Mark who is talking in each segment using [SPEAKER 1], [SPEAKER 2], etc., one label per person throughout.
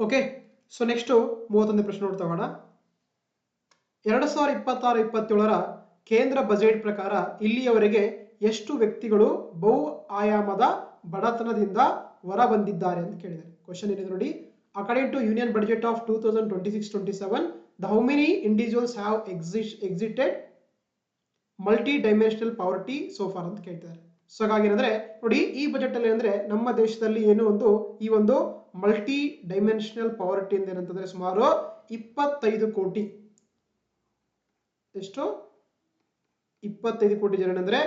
[SPEAKER 1] Okay, so next 31ನೇ ಪ್ರಶ್ನೆ ನೋಡ್ತಾ ಹೋಗೋಣ. 2026-27ರ ಕೇಂದ್ರ ಬಜೆಟ್ ಪ್ರಕಾರ ಇಲ್ಲಿಯವರೆಗೆ ಎಷ್ಟು ವ್ಯಕ್ತಿಗಳು ಬಹು ಆಯಾಮದ ಬಡತನದಿಂದ ಹೊರ ಬಂದಿದ್ದಾರೆ ಅಂತ ಕೇಳಿದ್ದಾರೆ. ಕ್ವಶನ್ ಏನಿದೆ ನೋಡಿ, according to union budget of 2026-27 how many individuals have exited multi dimensional poverty so far ಅಂತ ಕೇಳ್ತಾರೆ. ಸೊ ಹಾಗಾಗಿ ಏನಂದ್ರೆ ನೋಡಿ, ಈ ಬಜೆಟ್ ಅಲ್ಲಿ ಅಂದ್ರೆ ನಮ್ಮ ದೇಶದಲ್ಲಿ ಏನು ಈ ಒಂದು ಮಲ್ಟಿ ಡೈಮೆನ್ಷನಲ್ ಪಾವರ್ಟಿ ಅಂತ ಏನಂತಂದ್ರೆ ಸುಮಾರು 25 ಕೋಟಿ, ಎಷ್ಟು 25 ಕೋಟಿ ಜನ ಅಂದ್ರೆ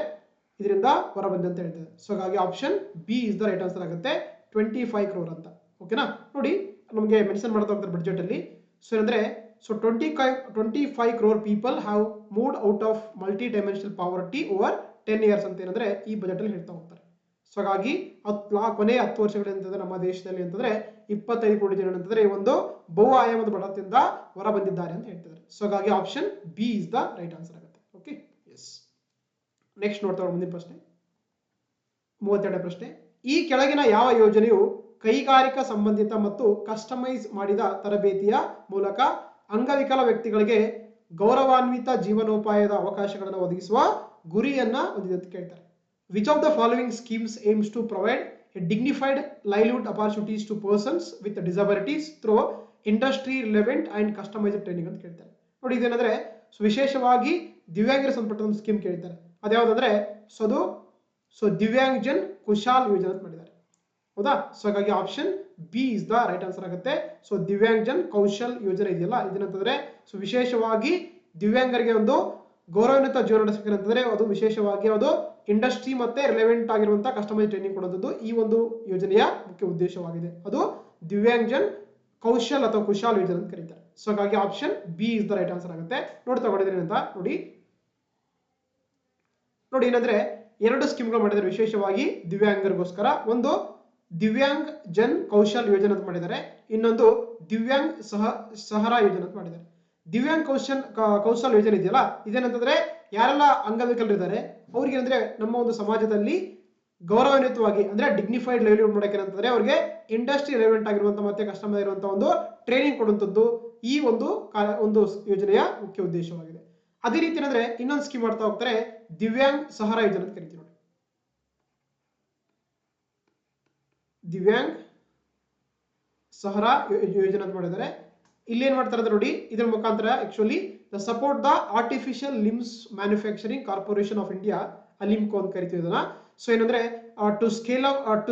[SPEAKER 1] ಇದರಿಂದ ಹೊರ ಬಂದ ಅಂತ ಹೇಳ್ತಾರೆ. ಸೊ ಹಾಗಾಗಿ option B is the right answer ಆಗುತ್ತೆ, 25 crore ಅಂತ. ಓಕೆನಾ, ನೋಡಿ ನಮಗೆ ಮೆನ್ಷನ್ ಮಾಡ್ತಾ ಹೋಗ್ತಾರೆ ಬಡ್ಜೆಟ್ ಅಲ್ಲಿ. ಸೊ ಏನಂದ್ರೆ so 25 crore people have moved out of multi-dimensional poverty over 10 years ಅಂತ ಏನಂದ್ರೆ ಈ ಬಜೆಟ್ ಅಲ್ಲಿ ಹೇಳ್ತಾ ಹೋಗ್ತಾರೆ. ಸೊ ಹಾಗಾಗಿ ಕೊನೆ 10 ವರ್ಷಗಳಿಂದ ನಮ್ಮ ದೇಶದಲ್ಲಿ ಅಂತಂದ್ರೆ 25 ಕೋಟಿ ಜನ ಅಂತಂದ್ರೆ ಈ ಒಂದು ಬಹು ಆಯಾಮದ ಬಡತನದಿಂದ ಹೊರ ಬಂದಿದ್ದಾರೆ ಅಂತ ಹೇಳ್ತಿದ್ದಾರೆ. ಸೊ ಹಾಗಾಗಿ option B is the right answer ಆಗುತ್ತೆ. Okay, yes. ನೆಕ್ಸ್ಟ್ ನೋಡ್ತಾ ಹೋಗೋಣ ಮುಂದಿನ ಪ್ರಶ್ನೆ, 32ನೇ ಪ್ರಶ್ನೆ. ಈ ಕೆಳಗಿನ ಯಾವ ಯೋಜನೆಯು ಕೈಗಾರಿಕಾ ಸಂಬಂಧಿತ ಮತ್ತು ಕಸ್ಟಮೈಸ್ ಮಾಡಿದ ತರಬೇತಿಯ ಮೂಲಕ ಅಂಗವಿಕಲ ವ್ಯಕ್ತಿಗಳಿಗೆ ಗೌರವಾನ್ವಿತ ಜೀವನೋಪಾಯದ ಅವಕಾಶಗಳನ್ನು ಒದಗಿಸುವ ಗುರಿಯನ್ನ ಹೊಂದಿದೆ ಅಂತ ಕೇಳ್ತಾರೆ. Which of the following schemes aims to provide a dignified livelihood opportunities to persons with disabilities through industry relevant and customised training ಅಂತ ಕೇಳ್ತಾರೆ. ನೋಡಿ ಇದೇನಂದ್ರೆ ವಿಶೇಷವಾಗಿ ದಿವ್ಯಾಂಗರಿಗೆ ಸಂಬಂಧಪಟ್ಟ ಒಂದು ಸ್ಕೀಮ್ ಕೇಳ್ತಾರೆ. ಅದ್ಯಾವುದಂದ್ರೆ ದಿವ್ಯಾಂಗ್ ಜನ್ ಕುಶಾಲ್ ಯೋಜನೆ ಅಂತ ಮಾಡಿದ್ದಾರೆ. ಹೌದಾ, ಸೊ ಹಾಗಾಗಿ option B is the right answer ಆಗುತ್ತೆ. ಸೊ ದಿವ್ಯಾಂಗ್ ಜನ್ ಕೌಶಲ್ ಯೋಜನೆ ಇದೆಯಲ್ಲ, ಇದೇನಂತಂದ್ರೆ ಸೊ ವಿಶೇಷವಾಗಿ ದಿವ್ಯಾಂಗರಿಗೆ ಒಂದು ಗೌರವಾನ್ವಿತ ಜೀವನ ನಡೆಸಬೇಕಂತಂದ್ರೆ ಅದು ವಿಶೇಷವಾಗಿ ಅದು ಇಂಡಸ್ಟ್ರಿ ಮತ್ತೆ ರಿಲೆವೆಂಟ್ ಆಗಿರುವಂತಹ ಕಸ್ಟಮೈಸ್ ಟ್ರೈನಿಂಗ್ ಕೊಡೋದು ಈ ಒಂದು ಯೋಜನೆಯ ಮುಖ್ಯ ಉದ್ದೇಶವಾಗಿದೆ. ಅದು ದಿವ್ಯಾಂಗ್ ಜನ್ ಕೌಶಲ್ ಅಥವಾ ಕುಶಾಲ್ ಯೋಜನೆ ಅಂತ ಕರೀತಾರೆ. ಸೊ ಹಾಗಾಗಿ option B is the right answer ಆಗುತ್ತೆ. ನೋಡಿ ತಗೊಂಡಿದ್ದೀನಿ ಅಂತ ನೋಡಿ ಏನಂದ್ರೆ 2 ಸ್ಕೀಮ್ಗಳು ಮಾಡಿದ್ದಾರೆ ವಿಶೇಷವಾಗಿ ದಿವ್ಯಾಂಗರಿಗೋಸ್ಕರ. ಒಂದು ದಿವ್ಯಾಂಗ್ ಜನ್ ಕೌಶಲ್ ಯೋಜನೆ ಅಂತ ಮಾಡಿದ್ದಾರೆ, ಇನ್ನೊಂದು ದಿವ್ಯಾಂಗ್ ಸಹರಾ ಯೋಜನೆ ಅಂತ ಮಾಡಿದ್ದಾರೆ. ದಿವ್ಯಾಂಗ್ ಕೌಶಲ್ ಯೋಜನೆ ಇದೆಯಲ್ಲ, ಇದೇನಂತಂದ್ರೆ ಯಾರೆಲ್ಲ ಅಂಗವಿಕಲರಿದ್ದಾರೆ ಅವ್ರಿಗೆ ಅಂದ್ರೆ ನಮ್ಮ ಒಂದು ಸಮಾಜದಲ್ಲಿ ಗೌರವಾನ್ವಿತವಾಗಿ ಅಂದ್ರೆ ಡಿಗ್ನಿಫೈಡ್ ಲೈವ್ಲಿಹುಡ್ ಮಾಡೋಕೆ ಏನಂತಂದ್ರೆ ಅವ್ರಿಗೆ ಇಂಡಸ್ಟ್ರಿ ರಿಲೆವೆಂಟ್ ಆಗಿರುವಂತಹ ಮತ್ತೆ ಕಸ್ಟಮರ್ ಇರುವಂತಹ ಒಂದು ಟ್ರೈನಿಂಗ್ ಕೊಡುವಂಥದ್ದು ಈ ಒಂದು ಯೋಜನೆಯ ಮುಖ್ಯ ಉದ್ದೇಶವಾಗಿದೆ. ಅದೇ ರೀತಿ ಏನಂದ್ರೆ ಇನ್ನೊಂದು ಸ್ಕೀಮ್ ಮಾಡ್ತಾ ಹೋಗ್ತಾರೆ, ದಿವ್ಯಾಂಗ್ ಸಹರಾ ಯೋಜನೆ ಅಂತ ಕರಿತೀವಿ ನೋಡಿ. ದಿವ್ಯಾಂಗ್ ಸಹರಾ ಯೋಜನೆ ಅಂತ ಮಾಡಿದ್ದಾರೆ. ಇಲ್ಲಿ ಏನ್ ಮಾಡ್ತಾರೆ ಅಂದ್ರೆ ನೋಡಿ, ಇದರ ಮುಖಾಂತರ actually the support the artificial limbs manufacturing corporation of India, Alimco ಅಂತ ಕರಿತೀವಿ ಇದನ್ನ. ಸೊ ಏನಂದ್ರೆ to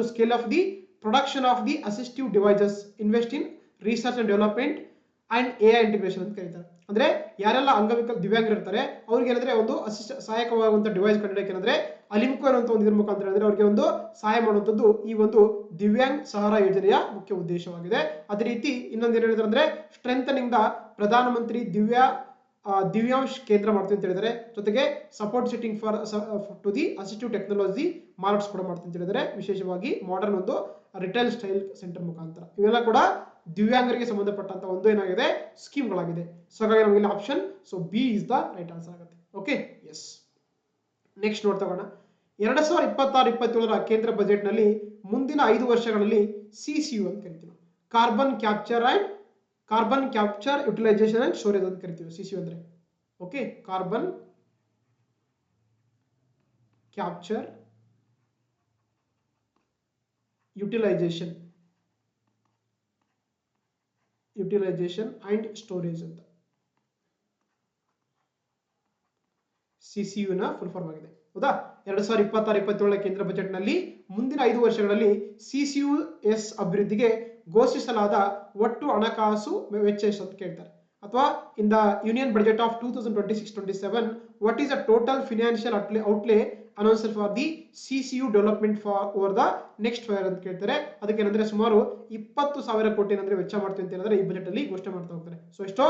[SPEAKER 1] scale of the production of the assistive devices, invest in research and development and AI integration ಅಂತ ಕರೀತಾರೆ. ಅಂದ್ರೆ ಯಾರೆಲ್ಲ ಅಂಗವಿಕಲ ದಿವ್ಯಾಂಗರು ಇರ್ತಾರೆ ಅವ್ರಿಗೆ ಏನಂದ್ರೆ ಒಂದು ಸಹಾಯಕವಾಗುವಂತ ಡಿವೈಸ್ ಕಂಡಿಡಕ್ಕೆ ಏನಂದ್ರೆ ಅಲಿಮ್ಕೋ ಅನ್ನುವಂತ ಒಂದು ಇದ್ರ ಮುಖಾಂತರ ಅಂದ್ರೆ ಅವ್ರಿಗೆ ಒಂದು ಸಹಾಯ ಮಾಡುವಂಥದ್ದು ಈ ಒಂದು ದಿವ್ಯಾಂಗ್ ಸಹರಾ ಯೋಜನೆಯ ಮುಖ್ಯ ಉದ್ದೇಶವಾಗಿದೆ. ಅದೇ ರೀತಿ ಇನ್ನೊಂದು ಏನ್ ಹೇಳಿದ್ರೆ ಅಂದ್ರೆ ಸ್ಟ್ರೆಂಥನಿಂಗ್ ದ ಪ್ರಧಾನಮಂತ್ರಿ ದಿವ್ಯಾಂಶ್ ಕೇಂದ್ರ ಮಾಡ್ತೀವಿ ಅಂತ ಹೇಳಿದರೆ, ಜೊತೆಗೆ support sitting for to the assistive technology marts ಕೂಡ ಮಾಡ್ತೀವಿ ಅಂತ ಹೇಳಿದರೆ, ವಿಶೇಷವಾಗಿ ಮಾಡರ್ನ್ ಒಂದು ರಿಟೇಲ್ ಸ್ಟೈಲ್ ಸೆಂಟರ್ ಮುಖಾಂತರ. ಇವೆಲ್ಲ ಕೂಡ ದಿವ್ಯಾಂಗರಿಗೆ ಸಂಬಂಧಪಟ್ಟಂತ ಒಂದು ಏನಾಗಿದೆ ಸ್ಕೀಮ್ಗಳಾಗಿದೆ. ಸೊ ಹಾಗಾಗಿ ನಮಗೆ option so B is the right answer ಆಗುತ್ತೆ. Okay, yes. ನೆಕ್ಸ್ಟ್ ನೋಡ್ತಾ ಹೋಗೋಣ, 2026-27ರ ಕೇಂದ್ರ ಬಜೆಟ್ ನಲ್ಲಿ ಮುಂದಿನ 5 ವರ್ಷಗಳಲ್ಲಿ CCU ಅಂತ ಕರಿತೀವಿ, carbon capture utilisation and storage ಅಂತ ಕರಿತೀವಿ CCU ಅಂದ್ರೆ. Okay, carbon capture utilisation and storage ಅಂತ CCU ನ ಫುಲ್ ಫಾರ್ಮ್ ಆಗಿದೆ. ಹೌದಾ, 2026-27ರ ಕೇಂದ್ರ ಬಜೆಟ್ ನಲ್ಲಿ ಮುಂದಿನ 5 ವರ್ಷಗಳಲ್ಲಿ CCUS ಅಭಿವೃದ್ಧಿಗೆ ಘೋಷಿಸಲಾದ ಒಟ್ಟು ಹಣಕಾಸು ವೆಚ್ಚ ಎಷ್ಟು ಅಂತ ಕೇಳ್ತಾರೆ. ಅಥವಾ in the union budget of 2026-27 what is the total financial ಔಟ್ಲೇ announced for the CCU development for over the next 5 ಅಂತ ಕೇಳ್ತಾರೆ. ಅದಕ್ಕೆ ಏನಂದ್ರೆ ಸುಮಾರು 20,000 ಕೋಟಿ ಏನಂದ್ರೆ ವೆಚ್ಚ ಮಾಡ್ತೀವಿ ಅಂತ ಹೇಳಿದ್ರೆ ಈ ಬಜೆಟ್ ಅಲ್ಲಿ ಘೋಷಣೆ ಮಾಡ್ತಾ ಹೋಗ್ತಾರೆ. ಸೊ ಎಷ್ಟೋ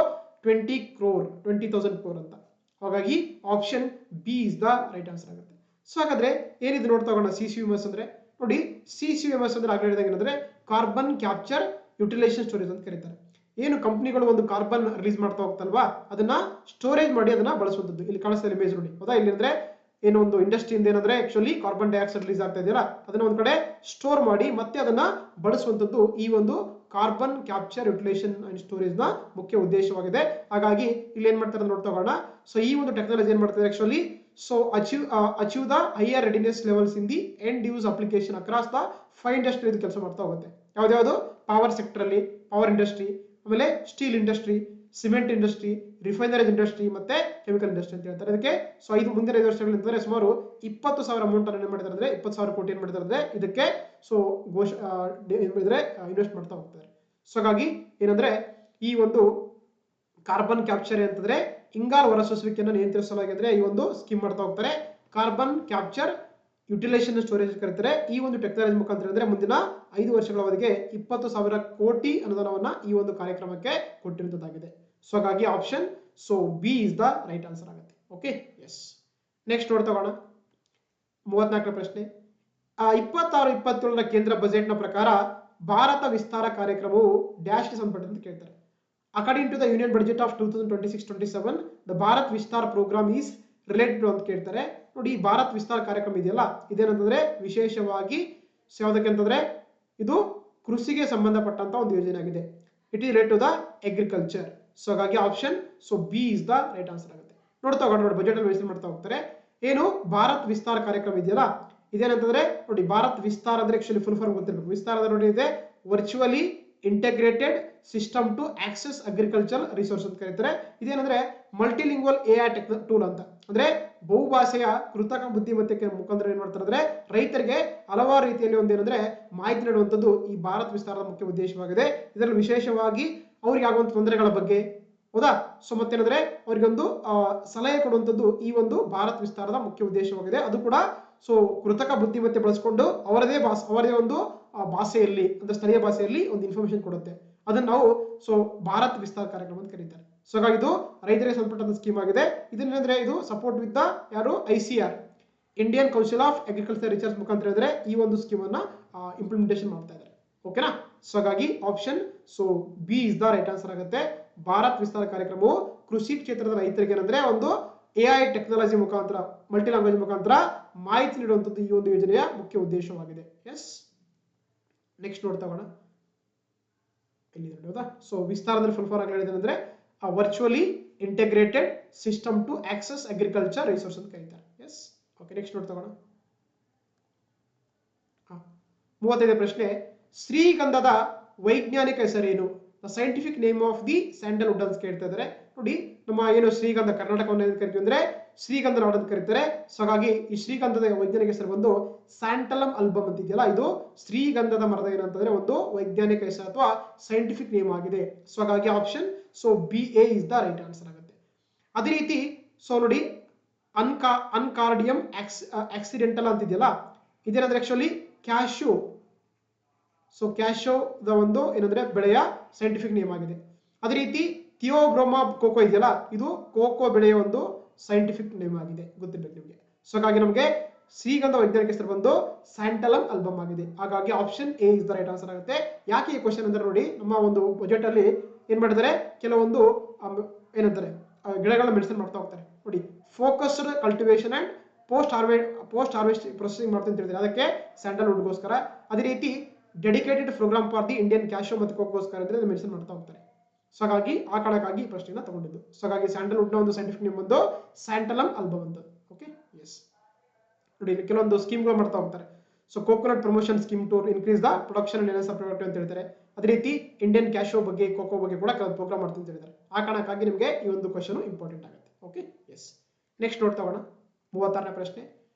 [SPEAKER 1] 20,000 crore ಅಂತ. ಹಾಗಾಗಿ option B is the right answer ಆಗುತ್ತೆ. ಸೊ ಹಾಗಾದ್ರೆ ಏನಿದೆ ನೋಡ್ತಾ ಹೋಗೋಣ. CCUMS ಅಂದ್ರೆ ನೋಡಿ, CCUMS ಅಂದ್ರೆ ಆಗಲೇ ಹೇಳಿದಾಗ ಏನಂದ್ರೆ ಕಾರ್ಬನ್ ಕ್ಯಾಪ್ಚರ್ ಯುಟಿಲೈಸೇಷನ್ ಸ್ಟೋರೇಜ್ ಅಂತ ಕರೀತಾರೆ. ಏನು ಕಂಪನಿಗಳು ಒಂದು ಕಾರ್ಬನ್ ರಿಲೀಸ್ ಮಾಡ್ತಾ ಹೋಗ್ತಲ್ವಾ, ಅದನ್ನ ಸ್ಟೋರೇಜ್ ಮಾಡಿ ಅದನ್ನ ಬಳಸುವಂಥದ್ದು. ಇಲ್ಲಿ ಕಾಣಿಸ್ತಾ ಇಮೇಜ್ ನೋಡಿ. ಹೌದಾ, ಇಲ್ಲಿ ಅಂದ್ರೆ ಏನು ಒಂದು ಇಂಡಸ್ಟ್ರಿಯಿಂದ ಏನಂದ್ರೆ ಆಕ್ಚುಲಿ ಕಾರ್ಬನ್ ಡೈಆಕ್ಸೈಡ್ ರಿಲೀಸ್ ಆಗ್ತಾ ಇದೆಯಲ್ಲ, ಅದನ್ನ ಒಂದ್ ಕಡೆ ಸ್ಟೋರ್ ಮಾಡಿ ಮತ್ತೆ ಅದನ್ನ ಬಳಸುವಂಥದ್ದು ಈ ಒಂದು carbon capture utilisation and storage ನ ಮುಖ್ಯ ಉದ್ದೇಶವಾಗಿದೆ. ಹಾಗಾಗಿ ಇಲ್ಲಿ ಏನ್ ಮಾಡ್ತಾರೆ ನೋಡ್ತಾ ಹೋಗೋಣ. ಸೊ ಈ ಒಂದು ಟೆಕ್ನಾಲಜಿ ಏನ್ ಮಾಡ್ತಾರೆ actually, so achieve the higher readiness levels in the end use application across the 5 industry ಇದು ಕೆಲಸ ಮಾಡ್ತಾ ಹೋಗುತ್ತೆ. ಯಾವ್ದು ಪವರ್ ಸೆಕ್ಟರ್ ಅಲ್ಲಿ, ಪವರ್ ಇಂಡಸ್ಟ್ರಿ, ಆಮೇಲೆ steel industry, cement industry, refineries industry ಮತ್ತೆ ಕೆಮಿಕಲ್ ಇಂಡಸ್ಟ್ರಿ ಅಂತ ಹೇಳ್ತಾರೆ ಅದಕ್ಕೆ. ಸೊ ಮುಂದಿನ 5 ವರ್ಷಗಳಲ್ಲಿ ಅಂತಂದ್ರೆ ಸುಮಾರು 20,000 ಅಮೌಂಟ್ ಅನ್ನು ಏನ್ ಮಾಡ್ತಾರೆ ಅಂದ್ರೆ 20,000 ಕೋಟಿ ಏನ್ ಮಾಡ್ತಾರೆ ಅಂದ್ರೆ ಇದಕ್ಕೆ ಸೊ ಇನ್ವೆಸ್ಟ್ ಮಾಡ್ತಾ ಹೋಗ್ತಾರೆ. ಸೊ ಹಾಗಾಗಿ ಏನಂದ್ರೆ ಈ ಒಂದು ಕಾರ್ಬನ್ ಕ್ಯಾಪ್ಚರ್ ಅಂತಂದ್ರೆ ಇಂಗಾಲ ಹೊರಸೂಸುವಿಕೆಯನ್ನು ನಿಯಂತ್ರಿಸಲಾಗಿದೆ ಈ ಒಂದು ಸ್ಕೀಮ್ ಮಾಡ್ತಾ ಹೋಗ್ತಾರೆ. ಕಾರ್ಬನ್ ಕ್ಯಾಪ್ಚರ್ ಯುಟಿಲೈಸೇಷನ್ ಸ್ಟೋರೇಜ್ ಕರೀತಾರೆ. ಈ ಒಂದು ಟೆಕ್ನಾಲಜಿ ಮುಖಾಂತರ ಅಂದ್ರೆ ಮುಂದಿನ 5 ವರ್ಷಗಳ ಅವಧಿಗೆ 20,000 ಕೋಟಿ ಅನುದಾನವನ್ನ ಈ ಒಂದು ಕಾರ್ಯಕ್ರಮಕ್ಕೆ ಕೊಟ್ಟಿರುವುದಾಗಿದೆ. ಸೊ ಹಾಗಾಗಿ option so B is the right answer ಆಗುತ್ತೆ. Okay, yes. ನೆಕ್ಸ್ಟ್ ನೋಡ್ತಾ ಹೋಗೋಣ 34ನೇ ಪ್ರಶ್ನೆ. 26-27 ಕೇಂದ್ರ ಬಜೆಟ್ ನ ಪ್ರಕಾರ ಭಾರತ ವಿಸ್ತಾರ ಕಾರ್ಯಕ್ರಮವು ಡ್ಯಾಶ್ ಗೆ ಸಂಬಂಧಪಟ್ಟಂತೆ ಕೇಳ್ತಾರೆ. According to the union budget of 2026-27 the Bharat Vistaar programme is related ಅಂತ ಕೇಳ್ತಾರೆ. ನೋಡಿ, ಈ ಭಾರತ್ ವಿಸ್ತಾರ ಕಾರ್ಯಕ್ರಮ ಇದೆಯಲ್ಲ, ಇದೇನಂತಂದ್ರೆ ವಿಶೇಷವಾಗಿ ಯಾವುದಕ್ಕೆ ಅಂತಂದ್ರೆ ಇದು ಕೃಷಿಗೆ ಸಂಬಂಧಪಟ್ಟಂತ ಒಂದು ಯೋಜನೆ ಆಗಿದೆ. It is related to the agriculture. So ಹಾಗಾಗಿ option so B is the right answer ಆಗುತ್ತೆ. ನೋಡ್ತಾ ಹೋಗೋಣ, ನೋಡಿ ಬಜೆಟ್ ಅಲ್ಲಿ ಮೆನ್ಷನ್ ಮಾಡ್ತಾ ಹೋಗ್ತಾರೆ. ಏನು ಭಾರತ್ ವಿಸ್ತಾರ ಕಾರ್ಯಕ್ರಮ ಇದೆಯಲ್ಲ, ಇದೇನಂತಂದ್ರೆ ನೋಡಿ ಭಾರತ್ ವಿಸ್ತಾರ ಅಂದ್ರೆ ಆಕ್ಚುಲಿ ಫುಲ್ ಫಾರ್ಮ್ ಗೊತ್ತಿರಬೇಕು. ವಿಸ್ತಾರ ಅಂದ್ರೆ ನೋಡಿ ಇದೆ virtually integrated system to access agriculture resource ಅಂತ ಕರೀತಾರೆ. ಇದೇನಂದ್ರೆ ಮಲ್ಟಿಲಿಂಗ್ವಲ್ ಎಐ ಟೂಲ್ ಅಂತ, ಅಂದ್ರೆ ಬಹುಭಾಷೆಯ ಕೃತಕ ಬುದ್ಧಿಮತ್ತೆ ಮುಖಾಂತರ ಏನ್ ಮಾಡ್ತಾರೆ ಅಂದ್ರೆ ರೈತರಿಗೆ ಹಲವಾರು ರೀತಿಯಲ್ಲಿ ಒಂದೇನಂದ್ರೆ ಮಾಹಿತಿ ನೀಡುವಂಥದ್ದು ಈ ಭಾರತ್ ವಿಸ್ತಾರದ ಮುಖ್ಯ ಉದ್ದೇಶವಾಗಿದೆ. ಇದರಲ್ಲಿ ವಿಶೇಷವಾಗಿ ಅವ್ರಿಗೆ ಆಗುವಂತ ತೊಂದರೆಗಳ ಬಗ್ಗೆ, ಹೌದಾ, ಸೊ ಮತ್ತೇನಂದ್ರೆ ಅವರಿಗೊಂದು ಸಲಹೆ ಕೊಡುವಂಥದ್ದು ಈ ಒಂದು ಭಾರತ್ ವಿಸ್ತಾರದ ಮುಖ್ಯ ಉದ್ದೇಶವಾಗಿದೆ. ಅದು ಕೂಡ ಸೊ ಕೃತಕ ಬುದ್ಧಿಮತ್ತೆ ಬಳಸಿಕೊಂಡು ಅವರದೇ ಒಂದು ಭಾಷೆಯಲ್ಲಿ ಅಂದ್ರೆ ಸ್ಥಳೀಯ ಭಾಷೆಯಲ್ಲಿ ಒಂದು ಇನ್ಫಾರ್ಮೇಶನ್ ಕೊಡುತ್ತೆ. ಅದನ್ನ ನಾವು ಸೊ ಭಾರತ್ ವಿಸ್ತಾರ ಕಾರ್ಯಕ್ರಮ ಅಂತ ಕರೀತಾರೆ. ಸೊ ಹಾಗಾಗಿ ಇದು ರೈತರಿಗೆ ಸಂಬಂಧಪಟ್ಟಂತ ಸ್ಕೀಮ್ ಆಗಿದೆ. ಇದನ್ನೇಂದ್ರೆ ಇದು ಸಪೋರ್ಟ್ ವಿತ್ ದ ಯಾರು ICR Indian council of agriculture research ಮುಖಾಂತರ ಇದ್ರೆ ಈ ಒಂದು ಸ್ಕೀಮ್ ಅನ್ನ ಇಂಪ್ಲಿಮೆಂಟೇಷನ್ ಮಾಡ್ತಾ ಇದ್ದಾರೆ. ಓಕೆನಾ. ಸೊ ಹಾಗಾಗಿ option so B is the right answer ಆಗುತ್ತೆ. ಭಾರತ್ ವಿಸ್ತಾರ ಕಾರ್ಯಕ್ರಮವು ಕೃಷಿ ಕ್ಷೇತ್ರದ ರೈತರಿಗೆ ಏನಂದ್ರೆ ಒಂದು AI ಟೆಕ್ನಾಲಜಿ ಮುಖಾಂತರ ಮಲ್ಟಿ ಲ್ಯಾಂಗ್ವೇಜ್ ಮುಖಾಂತರ ಮಾಹಿತಿ ನೀಡುವಂಥದ್ದು ಈ ಒಂದು ಯೋಜನೆಯ ಮುಖ್ಯ ಉದ್ದೇಶವಾಗಿದೆ. ಎಸ್. ನೆಕ್ಸ್ಟ್ ನೋಡ್ತಾ ಹೋಗೋಣ. ಹೌದಾ, ಸೊ ವಿಸ್ತಾರದಲ್ಲಿ ಫುಲ್ ಫಾರ್ಮ್ ಆಗಿ ಹೇಳಿದ್ರೆ ಅಂದ್ರೆ virtually integrated system to access agriculture resource ಅಂತ ಕರೀತಾರೆ. ಎಸ್. ಓಕೆ, ನೆಕ್ಸ್ಟ್ ನೋಡ್ತಾ ಹೋಗೋಣ. 35ನೇ ಪ್ರಶ್ನೆ. ಶ್ರೀಗಂಧದ ವೈಜ್ಞಾನಿಕ ಹೆಸರೇನು? The scientific name of the Sandalwood ಅಂತ ಕೇಳ್ತಾ ಇದ್ದಾರೆ. ನೋಡಿ, ನಮ್ಮ ಏನು ಶ್ರೀಗಂಧ ಕರ್ನಾಟಕವನ್ನು ಕರಿತೀವಿ ಅಂದ್ರೆ ಶ್ರೀಗಂಧ ನಾಡು ಅಂತ ಕರೀತಾರೆ. ಸೊ ಹಾಗಾಗಿ ಈ ಶ್ರೀಗಂಧದ ವೈಜ್ಞಾನಿಕ ಹೆಸರು ಬಂದು ಸ್ಯಾಂಟಲಮ್ ಆಲ್ಬಮ್ ಅಂತ ಇದೆಯಲ್ಲ, ಇದು ಶ್ರೀಗಂಧದ ಮರದ ಏನಂತಂದ್ರೆ ಒಂದು ವೈಜ್ಞಾನಿಕ ಹೆಸರು ಅಥವಾ ಸೈಂಟಿಫಿಕ್ ನೇಮ್ ಆಗಿದೆ. ಸೊ ಹಾಗಾಗಿ option so BA is the right answer ಆಗುತ್ತೆ. ಅದೇ ರೀತಿ ಸೊ ನೋಡಿ ಅನ್ಕಾರ್ಡಿಯಂ ಆಕ್ಸಿಡೆಂಟಲ್ ಅಂತ ಇದೆಯಲ್ಲ, ಇದೇನಂದ್ರೆ ಆಕ್ಚುಲಿ ಕ್ಯಾಶ್ಯೂ. ಸೊ ಕ್ಯಾಶ್ಯೋದ ಒಂದು ಏನಂದ್ರೆ ಬೆಳೆಯ ಸೈಂಟಿಫಿಕ್ ನೇಮ್ ಆಗಿದೆ. ಅದೇ ರೀತಿ ಥಿಯೋಬ್ರೋಮಾ ಕೋಕೋ ಇದೆಯಲ್ಲ, ಇದು ಕೋಕೋ ಬೆಳೆಯ ಒಂದು ಸೈಂಟಿಫಿಕ್ ನೇಮ್ ಆಗಿದೆ, ಗೊತ್ತಿರ್ಬೇಕು ನಿಮಗೆ. ಸೊ ಹಾಗಾಗಿ ನಮಗೆ ಶ್ರೀಗಂಧ ವೈಜ್ಞಾನಿಕ ಹೆಸರು ಬಂದು ಸ್ಯಾಂಟಲಮ್ ಆಲ್ಬಮ್ ಆಗಿದೆ. ಹಾಗಾಗಿ option A is the right answer ಆಗುತ್ತೆ. ಯಾಕೆ ಈ ಕ್ವಶನ್ ಅಂದ್ರೆ ನೋಡಿ, ನಮ್ಮ ಒಂದು ಬಜೆಟ್ ಅಲ್ಲಿ ಏನ್ ಮಾಡಿದ್ದಾರೆ, ಕೆಲವೊಂದು ಏನಂತಾರೆ ಗಿಡಗಳನ್ನ ಮೆನ್ಷನ್ ಮಾಡ್ತಾ ಹೋಗ್ತಾರೆ. ನೋಡಿ, focused cultivation and post harvest processing ಮಾಡ್ತಾ ಅಂತ ಹೇಳಿದ್ರೆ ಅದಕ್ಕೆ ಸ್ಯಾಂಡಲ್ವುಡ್ಗೋಸ್ಕರ. ಅದೇ ರೀತಿ dedicated programme for the Indian cashew ಮತ್ತು ಕೋಕೋಸ್ಕರ ಅಂದ್ರೆ ಮೆನ್ಷನ್ ಮಾಡ್ತಾ ಹೋಗ್ತಾರೆ. ಸೊ ಹಾಗಾಗಿ ಆ ಕಾರಣಕ್ಕಾಗಿ ಈ ಪ್ರಶ್ನೆನ ತಗೊಂಡಿದ್ದು. ಸೊ ಹಾಗಾಗಿ ಸ್ಯಾಂಡಲ್ವುಡ್ ನ ಒಂದು ಸೈಂಟಿಫಿಕ್ ನೇಮ್ ಒಂದು ಸ್ಯಾಂಟಲಮ್ ಆಲ್ಬಮ್ ಅಂತ. Okay, yes. ನೋಡಿ, ಕೆಲವೊಂದು ಸ್ಕೀಮ್ಗಳು ಮಾಡ್ತಾ ಹೋಗ್ತಾರೆ. So coconut promotion scheme to increase the production and energy product ಅಂತ ಹೇಳ್ತಾರೆ. ಅದೇ ರೀತಿ ಇಂಡಿಯನ್ ಕ್ಯಾಶ್ಯೂ ಬಗ್ಗೆ, ಕೋಕೋ ಬಗ್ಗೆ ಕೂಡ ಕೆಲವೊಂದು ಪ್ರೋಗ್ರಾಮ್ ಮಾಡ್ತಾ ಅಂತ ಹೇಳಿದ್ದಾರೆ. ಆ ಕಾರಣಕ್ಕಾಗಿ ನಿಮಗೆ ಈ ಒಂದು ಕ್ವಶನ್ ಇಂಪಾರ್ಟೆಂಟ್ ಆಗುತ್ತೆ. Okay, yes. ನೆಕ್ಸ್ಟ್ ನೋಡ್ತಾ ಹೋಗೋಣ 36ನೇ ಪ್ರಶ್ನೆ.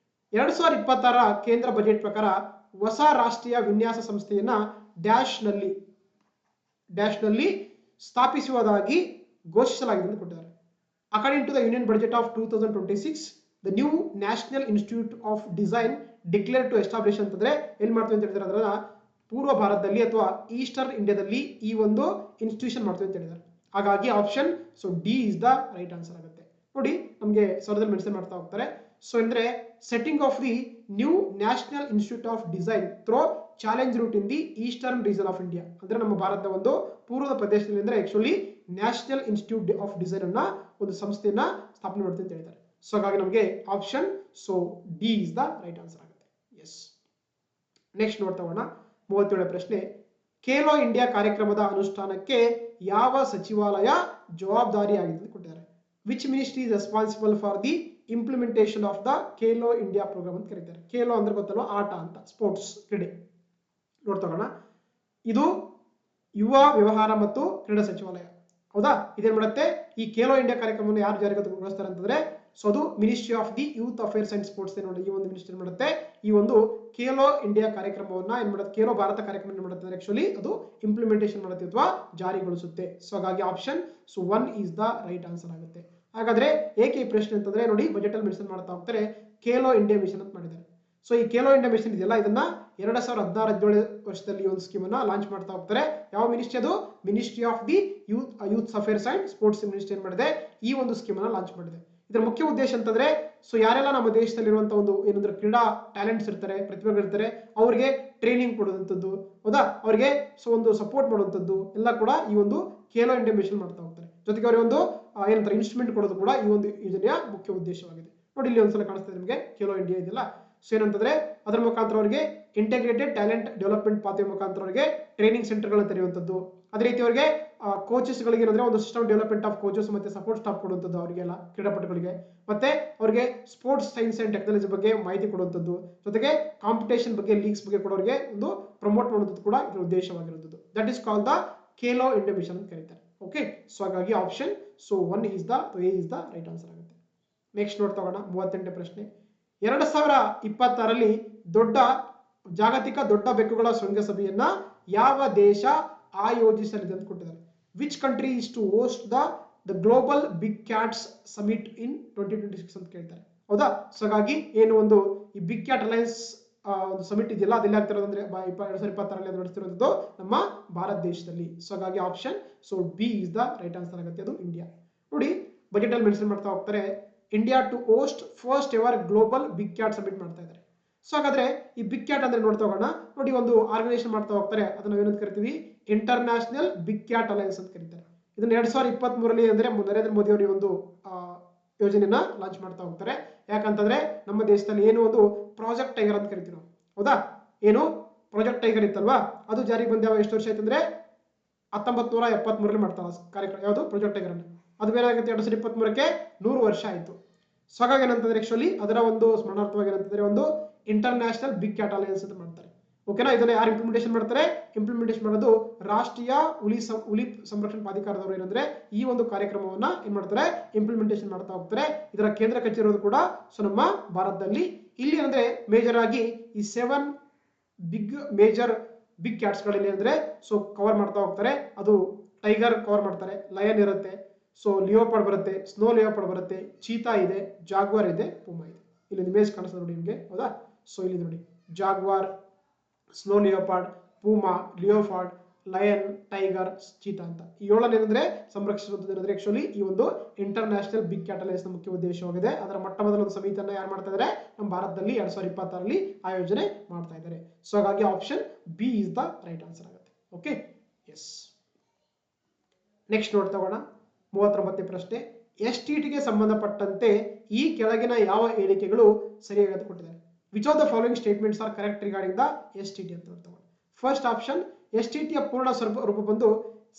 [SPEAKER 1] 2026 ಕೇಂದ್ರ ಬಜೆಟ್ ಪ್ರಕಾರ ಹೊಸ ರಾಷ್ಟ್ರೀಯ ವಿನ್ಯಾಸ ಸಂಸ್ಥೆಯನ್ನ ಡ್ಯಾಶ್ ನಲ್ಲಿ ಸ್ಥಾಪಿಸುವುದಾಗಿ ಘೋಷಿಸಲಾಗಿದೆ ಎಂದು ಕೊಟ್ಟಿದ್ದಾರೆ. According to the union budget of 2026 the new national institute of design declare to establish ಅಂತಂದ್ರೆ ಏನ್ ಮಾಡ್ತೀವಿ ಅಂತ ಹೇಳಿದ್ರೆ ಅದನ್ನ ಪೂರ್ವ ಭಾರತದಲ್ಲಿ ಅಥವಾ ಈಸ್ಟರ್ನ್ ಇಂಡಿಯಾದಲ್ಲಿ ಈ ಒಂದು ಇನ್ಸ್ಟಿಟ್ಯೂಷನ್ ಮಾಡ್ತೀವಿ ಅಂತ ಹೇಳಿದ್ದಾರೆ. ಹಾಗಾಗಿ option so D is the right answer ಆಗುತ್ತೆ. ನೋಡಿ, ನಮಗೆ ಸರದಲ್ಲಿ ಮೆನ್ಷನ್ ಮಾಡ್ತಾ ಹೋಗ್ತಾರೆ. ಸೊ ಅಂದ್ರೆ setting of the new national institute of design through challenge route in the eastern region of India. ಅಂದ್ರೆ ನಮ್ಮ ಭಾರತದ ಒಂದು ಪೂರ್ವದ ಪ್ರದೇಶದಲ್ಲಿ ಅಂದ್ರೆ actually national institute of design ಅನ್ನ ಒಂದು ಸಂಸ್ಥೆಯನ್ನ ಸ್ಥಾಪನೆ ಮಾಡ್ತೀವಿ ಅಂತ ಹೇಳಿದ್ದಾರೆ. ಸೊ ಹಾಗಾಗಿ ನಮಗೆ option so D is the right answer ಆಗುತ್ತೆ. ಎಸ್. ನೆಕ್ಸ್ಟ್ ನೋಡ್ತಾ ಹೋಗೋಣ 37ನೇ ಪ್ರಶ್ನೆ. ಖೇಲೋ ಇಂಡಿಯಾ ಕಾರ್ಯಕ್ರಮದ ಅನುಷ್ಠಾನಕ್ಕೆ ಯಾವ ಸಚಿವಾಲಯ ಜವಾಬ್ದಾರಿಯಾಗಿದೆ ಅಂತ ಕೊಟ್ಟಿದ್ದಾರೆ. Which ministry is responsible for the implementation of the Khelo India programme ಅಂತ ಕರೀತಾರೆ. ಖೇಲೋ ಅಂದ್ರೆ ಗೊತ್ತಲ್ವ, ಆಟ ಅಂತ, ಸ್ಪೋರ್ಟ್ಸ್, ಕ್ರೀಡೆ. ನೋಡ್ತಗೋಣ, ಇದು ಯುವ ವ್ಯವಹಾರ ಮತ್ತು ಕ್ರೀಡಾ ಸಚಿವಾಲಯ. ಹೌದಾ, ಇದೇನ್ ಮಾಡುತ್ತೆ, ಈ ಖೇಲೋ ಇಂಡಿಯಾ ಕಾರ್ಯಕ್ರಮವನ್ನು ಯಾರು ಜಾರಿಗೊಳಿಸ್ತಾರೆ ಅಂತಂದ್ರೆ, ಸೊ ಅದು ministry of the youth affairs and sports ನೋಡಿ. ಈ ಒಂದು ಮಿನಿಸ್ಟ್ರಿ ಏನ್ ಮಾಡುತ್ತೆ, ಈ ಒಂದು ಖೇಲೋ ಇಂಡಿಯಾ ಕಾರ್ಯಕ್ರಮವನ್ನ ಏನ್ ಮಾಡುತ್ತೆ, ಖೇಲೋ ಭಾರತ ಕಾರ್ಯಕ್ರಮ ಏನ್ ಮಾಡುತ್ತೆ, ಆಕ್ಚುಲಿ ಅದು ಇಂಪ್ಲಿಮೆಂಟೇಷನ್ ಮಾಡುತ್ತೆ ಅಥವಾ ಜಾರಿಗೊಳಿಸುತ್ತೆ. ಸೊ ಹಾಗಾಗಿ option 1 is the right answer ಆಗುತ್ತೆ. ಹಾಗಾದ್ರೆ ಏಕೆ ಈ ಪ್ರಶ್ನೆ ಅಂತಂದ್ರೆ ನೋಡಿ, ಬಜೆಟ್ ಅಲ್ಲಿ ಮೆನ್ಷನ್ ಮಾಡ್ತಾ ಹೋಗ್ತಾರೆ ಖೇಲೋ ಇಂಡಿಯಾ ಮಿಷನ್ ಅಂತ ಮಾಡಿದ್ದಾರೆ. ಸೊ ಈ ಖೇಲೋ ಇಂಡಿಯಾ ಮಿಷನ್ ಇದೆಯಲ್ಲ, ಇದನ್ನ 2016-17 ವರ್ಷದಲ್ಲಿ ಒಂದು ಸ್ಕೀಮ್ ಅನ್ನ ಲಾಂಚ್ ಮಾಡ್ತಾ ಹೋಗ್ತಾರೆ. ಯಾವ ಮಿನಿಸ್ಟ್ರಿ ಅದು? Ministry of the youth affairs and sports ministry ಏನ್ ಮಾಡಿದೆ, ಈ ಒಂದು ಸ್ಕೀಮ್ ಅನ್ನ ಲಾಂಚ್ ಮಾಡಿದೆ. ಇದರ ಮುಖ್ಯ ಉದ್ದೇಶ ಅಂತಂದ್ರೆ, ಸೊ ಯಾರೆಲ್ಲ ನಮ್ಮ ದೇಶದಲ್ಲಿರುವಂತಹ ಒಂದು ಏನಂದ್ರೆ ಕ್ರೀಡಾ ಟ್ಯಾಲೆಂಟ್ಸ್ ಇರ್ತಾರೆ, ಪ್ರತಿಭೆಗಳಿರ್ತಾರೆ, ಅವ್ರಿಗೆ ಟ್ರೈನಿಂಗ್ ಕೊಡುವಂಥದ್ದು, ಹೌದಾ, ಅವ್ರಿಗೆ ಸೊ ಒಂದು ಸಪೋರ್ಟ್ ಮಾಡುವಂಥದ್ದು ಎಲ್ಲ ಕೂಡ ಈ ಒಂದು ಖೇಲೋ ಇಂಡಿಯಾ ಮಿಷನ್ ಮಾಡ್ತಾ ಹೋಗ್ತಾರೆ. ಜೊತೆಗೆ ಅವರಿಗೆ ಒಂದು ಏನಂತಾರೆ ಇನ್ಸ್ಟ್ರೂಮೆಂಟ್ ಕೊಡೋದು ಕೂಡ ಈ ಒಂದು ಯೋಜನೆಯ ಮುಖ್ಯ ಉದ್ದೇಶವಾಗಿದೆ. ನೋಡಿ, ಇಲ್ಲಿ ಒಂದ್ಸಲ ಕಾಣಿಸ್ತದೆ ನಿಮಗೆ ಖೇಲೋ ಇಂಡಿಯಾ ಇದೆಯಲ್ಲ. ಸೊ ಏನಂತಂದ್ರೆ ಅದರ ಮುಖಾಂತರ ಅವರಿಗೆ ಇಂಟಿಗ್ರೇಟೆಡ್ ಟ್ಯಾಲೆಂಟ್ ಡೆವಲಪ್ಮೆಂಟ್ ಪಾತ್ವೆ ಮುಖಾಂತರ ಅವರಿಗೆ ಟ್ರೈನಿಂಗ್ ಸೆಂಟರ್ಗಳನ್ನ ತೆರೆಯುವಂಥದ್ದು, ಅದೇ ರೀತಿ ಅವರಿಗೆ ಕೋಚಸ್ ಗಳಿಗೆ ಏನಂದ್ರೆ ಒಂದು ಸಿಸ್ಟಮ್ ಡೆವಲಪ್ಮೆಂಟ್ ಆಫ್ ಕೋಚಸ್ ಮತ್ತೆ ಸಪೋರ್ಟ್ ಸ್ಟಾಫ್ ಕೊಡುವಂಥದ್ದು ಅವರಿಗೆಲ್ಲ ಕ್ರೀಡಾಪಟುಗಳಿಗೆ, ಮತ್ತೆ ಅವರಿಗೆ ಸ್ಪೋರ್ಟ್ಸ್ ಸೈನ್ಸ್ ಅಂಡ್ ಟೆಕ್ನಾಲಜಿ ಬಗ್ಗೆ ಮಾಹಿತಿ ಕೊಡುವಂಥದ್ದು, ಜೊತೆಗೆ ಕಾಂಪಿಟೇಷನ್ ಬಗ್ಗೆ, ಲೀಗ್ಸ್ ಬಗ್ಗೆ ಕೊಡೋರಿಗೆ ಒಂದು ಪ್ರಮೋಟ್ ಮಾಡುವಂಥದ್ದು ಕೂಡ ಇದರ ಉದ್ದೇಶವಾಗಿರುವಂಥದ್ದು. That is called the Khelo India mission ಅಂತ ಕರೀತಾರೆ. ಓಕೆ, ಸೊ ಹಾಗಾಗಿ option 1 is the right answer ಆಗುತ್ತೆ. ನೆಕ್ಸ್ಟ್ ನೋಡ್ತಾ ಹೋಗೋಣ, 38ನೇ ಪ್ರಶ್ನೆ. 2026ರಲ್ಲಿ ಜಾಗತಿಕ ದೊಡ್ಡ ಬೆಕ್ಕುಗಳ ಶೃಂಗಸಭೆಯನ್ನ ಯಾವ ದೇಶ ಆಯೋಜಿಸಲಿದೆ ಅಂತ ಕೊಟ್ಟಿದ್ದಾರೆ. Which country is to host the global big cats summit in 2026 ಅಂತ ಕೇಳ್ತಾರೆ. ಹೌದಾ, ಸೊ ಹಾಗಾಗಿ ಏನು ಒಂದು ಈ ಬಿಗ್ ಕ್ಯಾಟ್ ಅಲೈನ್ಸ್ ಒಂದು ಸಮಿಟ್ ಇದೆಯಲ್ಲ, ಅದೆಲ್ಲ ಆಗ್ತಿರೋದು ಅಂದ್ರೆ 2026ರಲ್ಲಿ ನಡೆಸ್ತಿರೋದು ನಮ್ಮ ಭಾರತ ದೇಶದಲ್ಲಿ. ಸೊ ಹಾಗಾಗಿ option B is the right answer ಆಗುತ್ತೆ, ಅದು ಇಂಡಿಯಾ. ನೋಡಿ, ಬಜೆಟ್ ಅಲ್ಲಿ ಮೆನ್ಷನ್ ಮಾಡ್ತಾ ಹೋಗ್ತಾರೆ India to host first ever global big cat summit ಮಾಡ್ತಾ ಇದ್ದಾರೆ. ಸೊ ಹಾಗಾದ್ರೆ ಈ ಬಿಗ್ ಕ್ಯಾಟ್ ಅಂದ್ರೆ ನೋಡ್ತಾ ಹೋಗೋಣ. ನೋಡಿ, ಒಂದು ಆರ್ಗನೈಸೇಷನ್ ಮಾಡ್ತಾ ಹೋಗ್ತಾರೆ, ಅದನ್ನ ಏನಂತ ಕರಿತೀವಿ, ಇಂಟರ್ನ್ಯಾಷನಲ್ ಬಿಗ್ ಕ್ಯಾಟ್ ಅಲೈನ್ಸ್ ಅಂತ ಕರೀತಾರೆ. ಇದನ್ನ 2023ರಲ್ಲಿ ಅಂದ್ರೆ ನರೇಂದ್ರ ಮೋದಿ ಅವರು ಒಂದು ಯೋಜನೆಯನ್ನ ಲಾಂಚ್ ಮಾಡ್ತಾ ಹೋಗ್ತಾರೆ. ಯಾಕಂತಂದ್ರೆ ನಮ್ಮ ದೇಶದಲ್ಲಿ ಏನು ಒಂದು ಪ್ರಾಜೆಕ್ಟ್ ಟೈಗರ್ ಅಂತ ಕರಿತೀವಿ ನಾವು, ಹೌದಾ, ಏನು ಪ್ರಾಜೆಕ್ಟ್ ಟೈಗರ್ ಇತ್ತಲ್ವಾ, ಅದು ಜಾರಿಗೆ ಬಂದ ಎಷ್ಟು ವರ್ಷ ಆಯ್ತು ಅಂದ್ರೆ 1973ರಲ್ಲಿ ಮಾಡ್ತಾರೆ ಕಾರ್ಯಕ್ರಮ. ಯಾವುದು ಪ್ರಾಜೆಕ್ಟ್ ಟೈಗರ್ ಅನ್ನು, ಅದು ಏನಾಗುತ್ತೆ 2023ಕ್ಕೆ 100 ವರ್ಷ ಆಯ್ತು. ಸೊ ಹಾಗಾಗಿ ಏನಂತಂದ್ರೆ ಆಕ್ಚುಲಿ ಅದರ ಒಂದು ಸ್ಮರಣಾರ್ಥವಾಗಿ ಏನಂತಂದ್ರೆ ಒಂದು ಇಂಟರ್ನ್ಯಾಷನಲ್ ಬಿಗ್ ಕ್ಯಾಟ್ ಅಲೈನ್ಸ್ ಅಂತ ಮಾಡ್ತಾರೆ. ಓಕೆನಾ, ಇದನ್ನ ಯಾರು ಇಂಪ್ಲಿಮೆಂಟೇಷನ್ ಮಾಡ್ತಾರೆ? ಇಂಪ್ಲಿಮೆಂಟೇಷನ್ ಮಾಡೋದು ರಾಷ್ಟ್ರೀಯ ಹುಲಿ ಸಂರಕ್ಷಣಾ ಪ್ರಾಧಿಕಾರದವರು ಏನಂದ್ರೆ ಈ ಒಂದು ಕಾರ್ಯಕ್ರಮವನ್ನ ಏನ್ ಮಾಡ್ತಾರೆ, ಇಂಪ್ಲಿಮೆಂಟೇಷನ್ ಮಾಡ್ತಾ ಹೋಗ್ತಾರೆ. ಇದರ ಕೇಂದ್ರ ಕಚೇರಿ ಇರೋದು ಕೂಡ ಸೊ ನಮ್ಮ ಭಾರತದಲ್ಲಿ. ಇಲ್ಲಿ ಅಂದ್ರೆ ಮೇಜರ್ ಆಗಿ ಈ 7 ಮೇಜರ್ ಬಿಗ್ ಕ್ಯಾಟ್ಸ್ ಗಳಲ್ಲಿ ಅಂದ್ರೆ ಸೊ ಕವರ್ ಮಾಡ್ತಾ ಹೋಗ್ತಾರೆ. ಅದು ಟೈಗರ್ ಕವರ್ ಮಾಡ್ತಾರೆ, ಲಯನ್ ಇರುತ್ತೆ, ಸೊ ಲಿಯೋಪಾರ್ಡ್ ಬರುತ್ತೆ, ಸ್ನೋ ಲಿಯೋಪಾರ್ಡ್ ಬರುತ್ತೆ, ಚೀತಾ ಇದೆ, ಜಾಗ್ವಾರ್ ಇದೆ, ಪೂಮಾ ಇದೆ. ಇಲ್ಲಿ ಇಮೇಜ್ ಕಾಣಿಸ್ತದೆ ನೋಡಿ ನಿಮಗೆ, ಹೌದಾ. ಸೊ ಇಲ್ಲಿ ನೋಡಿ Jaguar, snow leopard, Puma, leopard, lion, tiger, cheetah ಅಂತ ಈ 7 ಏನಂದ್ರೆ ಸಂರಕ್ಷಿಸುವಂಥದ್ದು ಏನಂದ್ರೆ ಆಕ್ಚುಲಿ ಈ ಒಂದು ಇಂಟರ್ನ್ಯಾಷನಲ್ ಬಿಗ್ ಕ್ಯಾಟ್ ಅಲೈನ್ಸ್ ನ ಮುಖ್ಯ ಉದ್ದೇಶವಾಗಿದೆ. ಅದರ ಮೊಟ್ಟ ಮೊದಲ ಒಂದು ಸಮಿತಿಯನ್ನ ಯಾರು ಮಾಡ್ತಾ ಇದ್ದಾರೆ, ನಮ್ಮ ಭಾರತದಲ್ಲಿ 2026ರಲ್ಲಿ ಆಯೋಜನೆ ಮಾಡ್ತಾ ಇದ್ದಾರೆ. ಸೊ ಹಾಗಾಗಿ option B is the right answer ಆಗುತ್ತೆ. Okay, yes. ನೆಕ್ಸ್ಟ್ ನೋಡ್ತಾ ಹೋಗೋಣ, 39ನೇ ಪ್ರಶ್ನೆ. STTಗೆ ಸಂಬಂಧಪಟ್ಟಂತೆ ಈ ಕೆಳಗಿನ ಯಾವ ಹೇಳಿಕೆಗಳು ಸರಿಯಾಗಿ ಕೊಟ್ಟಿದ್ದಾರೆ. Which of the following statements are correct regarding the STT ಅಂತ ನೋಡ್ತಾ ಹೋಗೋಣ. ಫಸ್ಟ್ ಆಪ್ಷನ್, STTಯ ಪೂರ್ಣ ರೂಪ ಬಂದು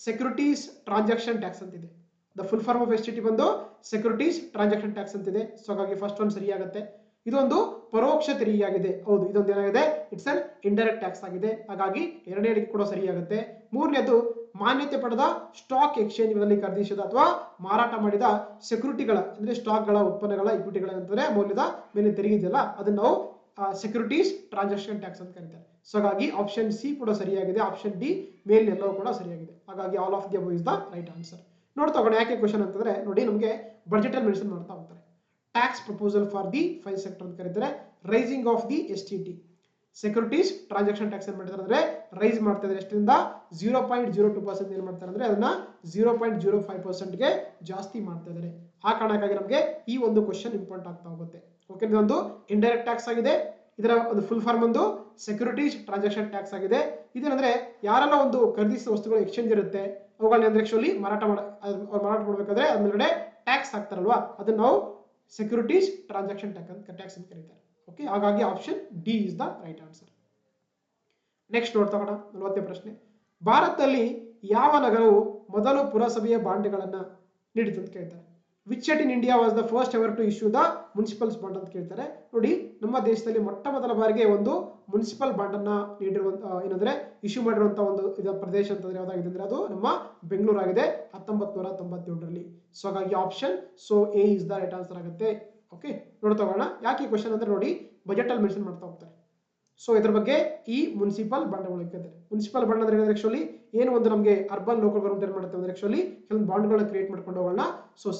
[SPEAKER 1] ಸೆಕ್ಯೂರಿಟೀಸ್ ಟ್ರಾನ್ಸಾಕ್ಷನ್ ಟ್ಯಾಕ್ಸ್ ಅಂತಿದೆ. The full form of STT ಬಂದು ಸೆಕ್ಯೂರಿಟೀಸ್ ಟ್ರಾನ್ಸಾಕ್ಷನ್ ಟ್ಯಾಕ್ಸ್ ಅಂತಿದೆ. ಸೊ ಹಾಗಾಗಿ ಫಸ್ಟ್ ಒನ್ ಸರಿಯಾಗುತ್ತೆ. ಇದೊಂದು ಪರೋಕ್ಷ ತೆರಿಗೆಯಾಗಿದೆ. ಹೌದು, ಇದೊಂದು ಏನಾಗಿದೆ, ಇಟ್ಸ್ ಅನ್ ಇಂಡೈರೆಕ್ಟ್ ಟ್ಯಾಕ್ಸ್ ಆಗಿದೆ. ಹಾಗಾಗಿ ಎರಡನೇ ಹೇಳಿಕೆ ಕೂಡ ಸರಿಯಾಗುತ್ತೆ. ಮೂರನೇದು, ಮಾನ್ಯತೆ ಪಡೆದ ಸ್ಟಾಕ್ ಎಕ್ಸ್ಚೇಂಜ್ಗಳಲ್ಲಿ ಖರೀದಿಸಿದ ಅಥವಾ ಮಾರಾಟ ಮಾಡಿದ ಸೆಕ್ಯೂರಿಟಿಗಳ ಅಂದ್ರೆ ಸ್ಟಾಕ್ಗಳ, ಉತ್ಪನ್ನಗಳ, ಇಕ್ವಿಟಿಗಳ ಅಂತಂದ್ರೆ ಮೌಲ್ಯದ ಮೇಲೆ ತೆರಿಗೆ ಇದೆಯಲ್ಲ, ಅದನ್ನ ನಾವು ಸೆಕ್ಯೂರಿಟೀಸ್ ಟ್ರಾನ್ಸಾಕ್ಷನ್ ಟ್ಯಾಕ್ಸ್ ಅಂತ ಕರೀತಾರೆ. ಸೊ ಹಾಗಾಗಿ ಆಪ್ಷನ್ ಸಿ ಕೂಡ ಸರಿಯಾಗಿದೆ. ಆಪ್ಷನ್ ಡಿ ಮೇಲೆಲ್ಲವೂ ಕೂಡ ಸರಿಯಾಗಿದೆ. ಹಾಗಾಗಿ all of the above is the right answer. ನೋಡ್ತಾ ಹೋಗೋಣ ಯಾಕೆ ಕ್ವಶನ್ ಅಂತಂದ್ರೆ ನೋಡಿ, ನಮಗೆ ಬಜೆಟ್ ಅಲ್ಲಿ ಮೆನ್ಷನ್ ಮಾಡ್ತಾ ಹೋಗ್ತಾರೆ tax proposal for the 5 sector ಅಂತ ಕರೀತಾರೆ. Raising of the STT securities transaction tax ಏನ್ ಮಾಡ್ತಾರೆ ಅಂದ್ರೆ ರೈಸ್ ಮಾಡ್ತಾ ಇದ್ದಾರೆ. ಎಷ್ಟರಿಂದ 0.02% ಏನ್ ಮಾಡ್ತಾರೆ ಅಂದ್ರೆ ಅದನ್ನ 0.05% ಗೆ ಜಾಸ್ತಿ ಮಾಡ್ತಾ ಇದ್ದಾರೆ. ಆ ಕಾರಣಕ್ಕಾಗಿ ನಮಗೆ ಈ ಒಂದು ಕ್ವಶನ್ ಇಂಪಾರ್ಟೆಂಟ್ ಆಗ್ತಾ ಹೋಗುತ್ತೆ. ಓಕೆ, ಇದೊಂದು ಇಂಡೈರೆಕ್ಟ್ ಟ್ಯಾಕ್ಸ್ ಆಗಿದೆ. ಇದರ ಒಂದು ಫುಲ್ ಫಾರ್ಮ್ ಒಂದು ಸೆಕ್ಯೂರಿಟೀಸ್ ಟ್ರಾನ್ಸಾಕ್ಷನ್ ಟ್ಯಾಕ್ಸ್ ಆಗಿದೆ. ಇದೇನಂದ್ರೆ ಯಾರೆಲ್ಲ ಒಂದು ಖರೀದಿಸಿದ ವಸ್ತುಗಳು ಎಕ್ಸ್ಚೇಂಜ್ ಇರುತ್ತೆ, ಅವುಗಳನ್ನ ಅಂದ್ರೆ ಆಕ್ಚುಲಿ ಮಾರಾಟ ಮಾಡಬೇಕಾದ್ರೆ ಅದ್ರ ಮೇಲ್ಗಡೆ ಟ್ಯಾಕ್ಸ್ ಹಾಕ್ತಾರಲ್ವಾ, ಅದನ್ನ ನಾವು ಸೆಕ್ಯೂರಿಟೀಸ್ ಟ್ರಾನ್ಸಾಕ್ಷನ್ ಟ್ಯಾಕ್ಸ್ ಅಂತ ಕರೀತಾರೆ. ಓಕೆ, ಹಾಗಾಗಿ option D is the right answer. Next ನೋಡ್ತಾ ಹೋಗೋಣ, 40ನೇ ಪ್ರಶ್ನೆ. ಭಾರತದಲ್ಲಿ ಯಾವ ನಗರವು ಮೊದಲು ಪುರಸಭೆಯ ಬಾಂಡ್ಗಳನ್ನ ನೀಡಿತು ಅಂತ ಕೇಳ್ತಾರೆ. Which city in India was the first ever to issue the municipals bond ಅಂತ ಕೇಳ್ತಾರೆ. ನೋಡಿ, ನಮ್ಮ ದೇಶದಲ್ಲಿ ಮೊಟ್ಟ ಮೊದಲ ಬಾರಿಗೆ ಒಂದು ಮುನ್ಸಿಪಲ್ ಬಾಂಡ್ ಅನ್ನ ನೀಡಿರುವಂತ ಏನಂದ್ರೆ ಇಶ್ಯೂ ಮಾಡಿರುವಂತಹ ಒಂದು ಪ್ರದೇಶ ಅಂತಂದ್ರೆ ಯಾವ್ದಾಗಿದೆ ಅಂದ್ರೆ ಅದು ನಮ್ಮ ಬೆಂಗಳೂರು ಆಗಿದೆ 1997ರಲ್ಲಿ. ಸೊ ಹಾಗಾಗಿ option A is the right answer ಆಗುತ್ತೆ. ಓಕೆ, ನೋಡ್ತಾ ಹೋಗೋಣ ಯಾಕೆ ಈ ಕ್ವಶನ್ ಅಂದ್ರೆ ನೋಡಿ ಬಜೆಟ್ ಅಲ್ಲಿ ಮೆನ್ಷನ್ ಮಾಡ್ತಾ ಹೋಗ್ತಾರೆ. ಸೊ ಇದ್ರ ಬಗ್ಗೆ ಈ ಮುನ್ಸಿಪಲ್ ಬಾಂಡ್ಗಳು ಇದ್ದಾರೆ. ಮುನ್ಸಿಪಲ್ ಬಾಂಡ್ ಅಂದ್ರೆ ಆಕ್ಚುಲಿ ಏನು ಒಂದು ನಮಗೆ ಅರ್ಬನ್ ಲೋಕಲ್ ಗವರ್ಮೆಂಟ್ ಏನ್ ಮಾಡುತ್ತೆ ಅಂದ್ರೆ ಆಕ್ಚುಲಿ ಕೆಲವೊಂದು ಬಾಂಡ್ಗಳನ್ನ ಕ್ರಿಯೇಟ್ ಮಾಡ್ಕೊಂಡು ಹೋಗೋಣ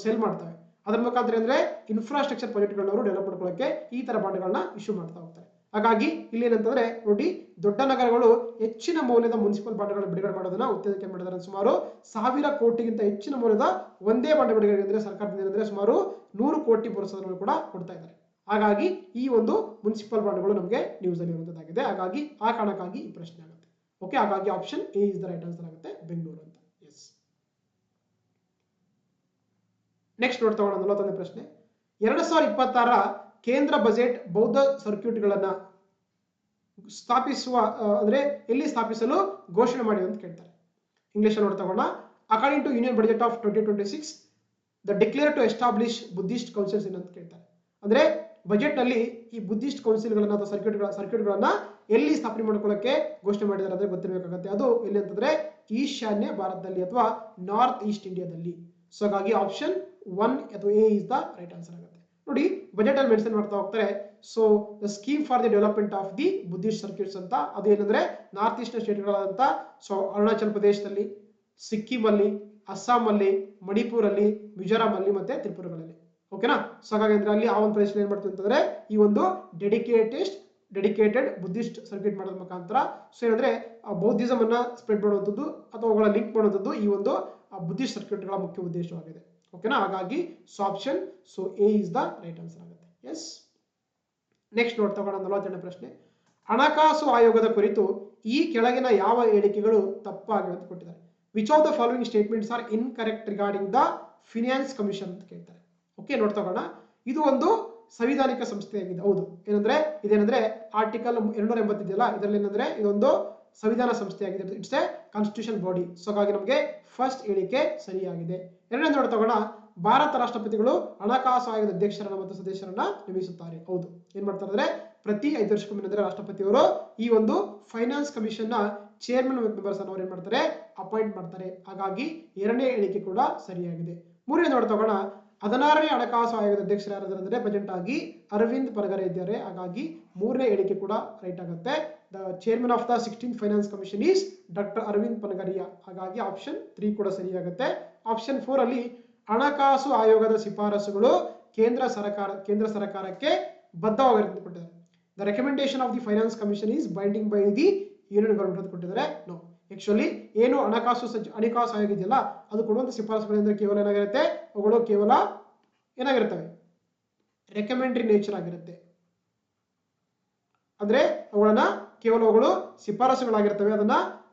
[SPEAKER 1] ಸೆಲ್ ಮಾಡ್ತವೆ. ಅದ್ರ ಮುಖಾಂತರ ಅಂದ್ರೆ ಇನ್ಫ್ರಾಸ್ಟ್ರಕ್ಚರ್ ಪ್ರಾಜೆಕ್ಟ್ಗಳನ್ನ ಅವರು ಡೆವಲಪ್ ಮಾಡ್ಕೊಳ್ಳೋಕೆ ಈ ತರ ಬಾಂಡ್ಗಳನ್ನ ಇಶ್ಯೂ ಮಾಡ್ತಾ ಹೋಗ್ತಾರೆ. ಹಾಗಾಗಿ ಇಲ್ಲಿ ಏನಂತಂದ್ರೆ ನೋಡಿ, ದೊಡ್ಡ ನಗರಗಳು ಹೆಚ್ಚಿನ ಮೌಲ್ಯದ ಮುನ್ಸಿಪಲ್ ಬಾಂಡ್ಗಳನ್ನ ಬಿಡುಗಡೆ ಮಾಡೋದನ್ನ ಉತ್ತೇಜನ ಮಾಡಿದ್ದಾರೆ. ಸುಮಾರು 1000 ಕೋಟಿಗಿಂತ ಹೆಚ್ಚಿನ ಮೌಲ್ಯದ ಒಂದೇ ಬಾಂಡ್ ಬಿಡುಗಡೆ ಅಂದ್ರೆ ಸರ್ಕಾರದಿಂದ ಏನಂದ್ರೆ ಸುಮಾರು 100 ಕೋಟಿ ಪ್ರೋತ್ಸಾಹವನ್ನು ಕೂಡ ಕೊಡ್ತಾ ಇದ್ದಾರೆ. ಹಾಗಾಗಿ ಈ ಒಂದು ಮುನ್ಸಿಪಲ್ ಬಾಂಡ್ಗಳು ನಮಗೆ ನ್ಯೂಸ್ ಅಲ್ಲಿ ಇರುವಂತದ್ದಾಗಿದೆ. ಹಾಗಾಗಿ ಆ ಕಾರಣಕ್ಕಾಗಿ ಈ ಪ್ರಶ್ನೆ ಆಗುತ್ತೆ. ಓಕೆ, ಹಾಗಾಗಿ option A is the right answer ಆಗುತ್ತೆ, ಬೆಂಗಳೂರು ಅಂತ. ಎಸ್. ನೆಕ್ಸ್ಟ್ ನೋಡ್ತಾ ಹೋಗೋಣ 41ನೇ ಪ್ರಶ್ನೆ. 2026ರ ಕೇಂದ್ರ ಬಜೆಟ್ ಬೌದ್ಧ ಸರ್ಕ್ಯೂಟ್ಗಳನ್ನ ಸ್ಥಾಪಿಸುವ ಅಂದ್ರೆ ಎಲ್ಲಿ ಸ್ಥಾಪಿಸಲು ಘೋಷಣೆ ಮಾಡಿ ಅಂತ ಕೇಳ್ತಾರೆ. ಇಂಗ್ಲಿಷ್ ಅಲ್ಲಿ ನೋಡ್ತಾ ಹೋಗೋಣ. According to union budget of 2026 the declare to establish Buddhist councils ಅಂತ ಕೇಳ್ತಾರೆ. ಅಂದ್ರೆ ಬಜೆಟ್ ನಲ್ಲಿ ಈ ಬುದ್ಧಿಸ್ಟ್ ಕೌನ್ಸಿಲ್ಗಳನ್ನ ಅಥವಾ ಸರ್ಕ್ಯೂಟ್ಗಳನ್ನ ಎಲ್ಲಿ ಸ್ಥಾಪನೆ ಮಾಡ್ಕೊಳ್ಳೋಕೆ ಘೋಷಣೆ ಮಾಡಿದ್ದಾರೆ ಅಂದ್ರೆ ಗೊತ್ತಿರಬೇಕಾಗುತ್ತೆ. ಅದು ಎಲ್ಲಿ ಅಂತಂದ್ರೆ ಈಶಾನ್ಯ ಭಾರತದಲ್ಲಿ ಅಥವಾ ನಾರ್ತ್ ಈಸ್ಟ್ ಇಂಡಿಯಾದಲ್ಲಿ. ಸೊ ಹಾಗಾಗಿ ಆಪ್ಷನ್ 1 ಅಥವಾ A is the right answer ಆಗುತ್ತೆ. ನೋಡಿ, ಬಜೆಟ್ ಅಲ್ಲಿ ಮೆನ್ಷನ್ ಮಾಡ್ತಾ ಹೋಗ್ತಾರೆ. So the scheme for the development of the Buddhist circuits ಅಂತ, ಅದು ಏನಂದ್ರೆ ನಾರ್ತ್ ಈಸ್ಟ್ ಸ್ಟೇಟ್ಗಳಾದಂತ ಸೊ ಅರುಣಾಚಲ ಪ್ರದೇಶದಲ್ಲಿ, ಸಿಕ್ಕಿಂ ಅಲ್ಲಿ, ಅಸ್ಸಾಂ ಅಲ್ಲಿ, ಮಣಿಪುರ್ ಅಲ್ಲಿ, ಮಿಜೋರಾಂ ಅಲ್ಲಿ ಮತ್ತೆ ತ್ರಿಪುರಗಳಲ್ಲಿ. ಓಕೆನಾ. ಸೊ ಹಾಗಾಗಿ ಅಂದ್ರೆ ಅಲ್ಲಿ ಆ ಒಂದು ಪ್ರದೇಶದಲ್ಲಿ ಏನ್ ಮಾಡ್ತೀವಿ ಅಂತಂದ್ರೆ ಈ ಒಂದು ಡೆಡಿಕೇಟೆಡ್ ಬುದ್ಧಿಸ್ಟ್ ಸರ್ಕ್ಯೂಟ್ ಮಾಡೋದ್ರ ಮುಖಾಂತರ ಸೊ ಏನಂದ್ರೆ ಬೌದ್ಧಿಸಮ್ ಅನ್ನ ಸ್ಪ್ರೆಡ್ ಮಾಡುವಂಥದ್ದು ಅಥವಾ ಅವುಗಳ ಲಿಂಕ್ ಮಾಡುವಂಥದ್ದು ಈ ಒಂದು ಬುದ್ಧಿಸ್ಟ್ ಸರ್ಕ್ಯೂಟ್ಗಳ ಮುಖ್ಯ ಉದ್ದೇಶವಾಗಿದೆ. ಓಕೆನಾ. ಹಾಗಾಗಿ option A is the right answer ಆಗುತ್ತೆ. ಎಸ್. ನೆಕ್ಸ್ಟ್ ನೋಡ್ತಾ ಹೋಗೋಣ 42ನೇ ಪ್ರಶ್ನೆ. ಹಣಕಾಸು ಆಯೋಗದ ಕುರಿತು ಈ ಕೆಳಗಿನ ಯಾವ ಹೇಳಿಕೆಗಳು ತಪ್ಪಾಗಿವೆ ಅಂತ ಕೊಟ್ಟಿದ್ದಾರೆ. Which of the following statements are incorrect regarding the finance commission ಅಂತ ಕೇಳ್ತಾರೆ. ಓಕೆ, ನೋಡ್ತಾ ಹೋಗೋಣ. ಇದು ಒಂದು ಸಂವಿಧಾನಿಕ ಸಂಸ್ಥೆಯಾಗಿದೆ. ಹೌದು, ಏನಂದ್ರೆ ಇದೇನಂದ್ರೆ ಆರ್ಟಿಕಲ್ 280 ಇದೆಯಲ್ಲ, ಇದರಲ್ಲಿ ಏನಂದ್ರೆ ಇದೊಂದು ಸಂವಿಧಾನ ಸಂಸ್ಥೆಯಾಗಿದೆ. It's A constitution body. So ಹಾಗಾಗಿ ನಮಗೆ ಫಸ್ಟ್ ಹೇಳಿಕೆ ಸರಿಯಾಗಿದೆ. ಎರಡನೇ ನೋಡ್ತಾ ಹೋಗೋಣ. ಭಾರತ ರಾಷ್ಟ್ರಪತಿಗಳು ಹಣಕಾಸು ಆಯೋಗದ ಅಧ್ಯಕ್ಷರನ್ನ ಮತ್ತು ಸದಸ್ಯರನ್ನ ನೇಮಿಸುತ್ತಾರೆ. ಹೌದು, ಏನ್ ಮಾಡ್ತಾರೆ ಅಂದ್ರೆ ಪ್ರತಿ 5 ವರ್ಷಕ್ಕೊಮ್ಮೆ ಅಂದ್ರೆ ರಾಷ್ಟ್ರಪತಿಯವರು ಈ ಒಂದು ಫೈನಾನ್ಸ್ ಕಮಿಷನ್ ನ ಚೇರ್ಮನ್ ಮೆಂಬರ್ಸ್ ಅನ್ನು ಅವ್ರು ಏನ್ ಮಾಡ್ತಾರೆ ಅಪಾಯಿಂಟ್ ಮಾಡ್ತಾರೆ. ಹಾಗಾಗಿ ಎರಡನೇ ಹೇಳಿಕೆ ಕೂಡ ಸರಿಯಾಗಿದೆ. ಮೂರನೇ ನೋಡ್ತಾ ಹೋಗೋಣ. 16ನೇ ಹಣಕಾಸು ಆಯೋಗದ ಅಧ್ಯಕ್ಷರು ಯಾರಾದ್ರೆ ಪ್ರೆಸೆಂಟ್ ಆಗಿ ಅರವಿಂದ್ ಪನಗರೆ ಇದ್ದಾರೆ. ಹಾಗಾಗಿ ಮೂರನೇ ಹೇಳಿಕೆ ಕೂಡ ರೈಟ್ ಆಗುತ್ತೆ. The chairman of the 16th finance commission is doctor Arvind Panagariya. ಹಾಗಾಗಿ ಆಪ್ಷನ್ 3 ಕೂಡ ಸರಿಯಾಗುತ್ತೆ. ಆಪ್ಷನ್ 4 ಅಲ್ಲಿ ಹಣಕಾಸು ಆಯೋಗದ ಶಿಫಾರಸುಗಳು ಕೇಂದ್ರ ಸರ್ಕಾರಕ್ಕೆ ಬದ್ಧವಾಗಿರುತ್ತೆ ಕೊಟ್ಟಿದ್ದಾರೆ. The recommendation of the finance commission is binding by the union government ಅಂತ ಕೊಟ್ಟಿದ್ದಾರೆ. ನೋ, ಆಕ್ಚುಲಿ ಏನು ಹಣಕಾಸು ಆಯೋಗ ಇದೆಯಲ್ಲ ಅದು ಕೊಡುವಂತ ಶಿಫಾರಸುಗಳು ಕೇವಲ ಏನಾಗಿರುತ್ತೆ, ಅವುಗಳು ಕೇವಲ ಏನಾಗಿರ್ತವೆ ರೆಕಮೆಂಡರಿ ನೇಚರ್ ಆಗಿರುತ್ತೆ. ಅಂದ್ರೆ ಅವುಗಳನ್ನ ಕೇವಲ ಅವುಗಳು ಶಿಫಾರಸುಗಳಾಗಿರ್ತವೆ. ಅದನ್ನ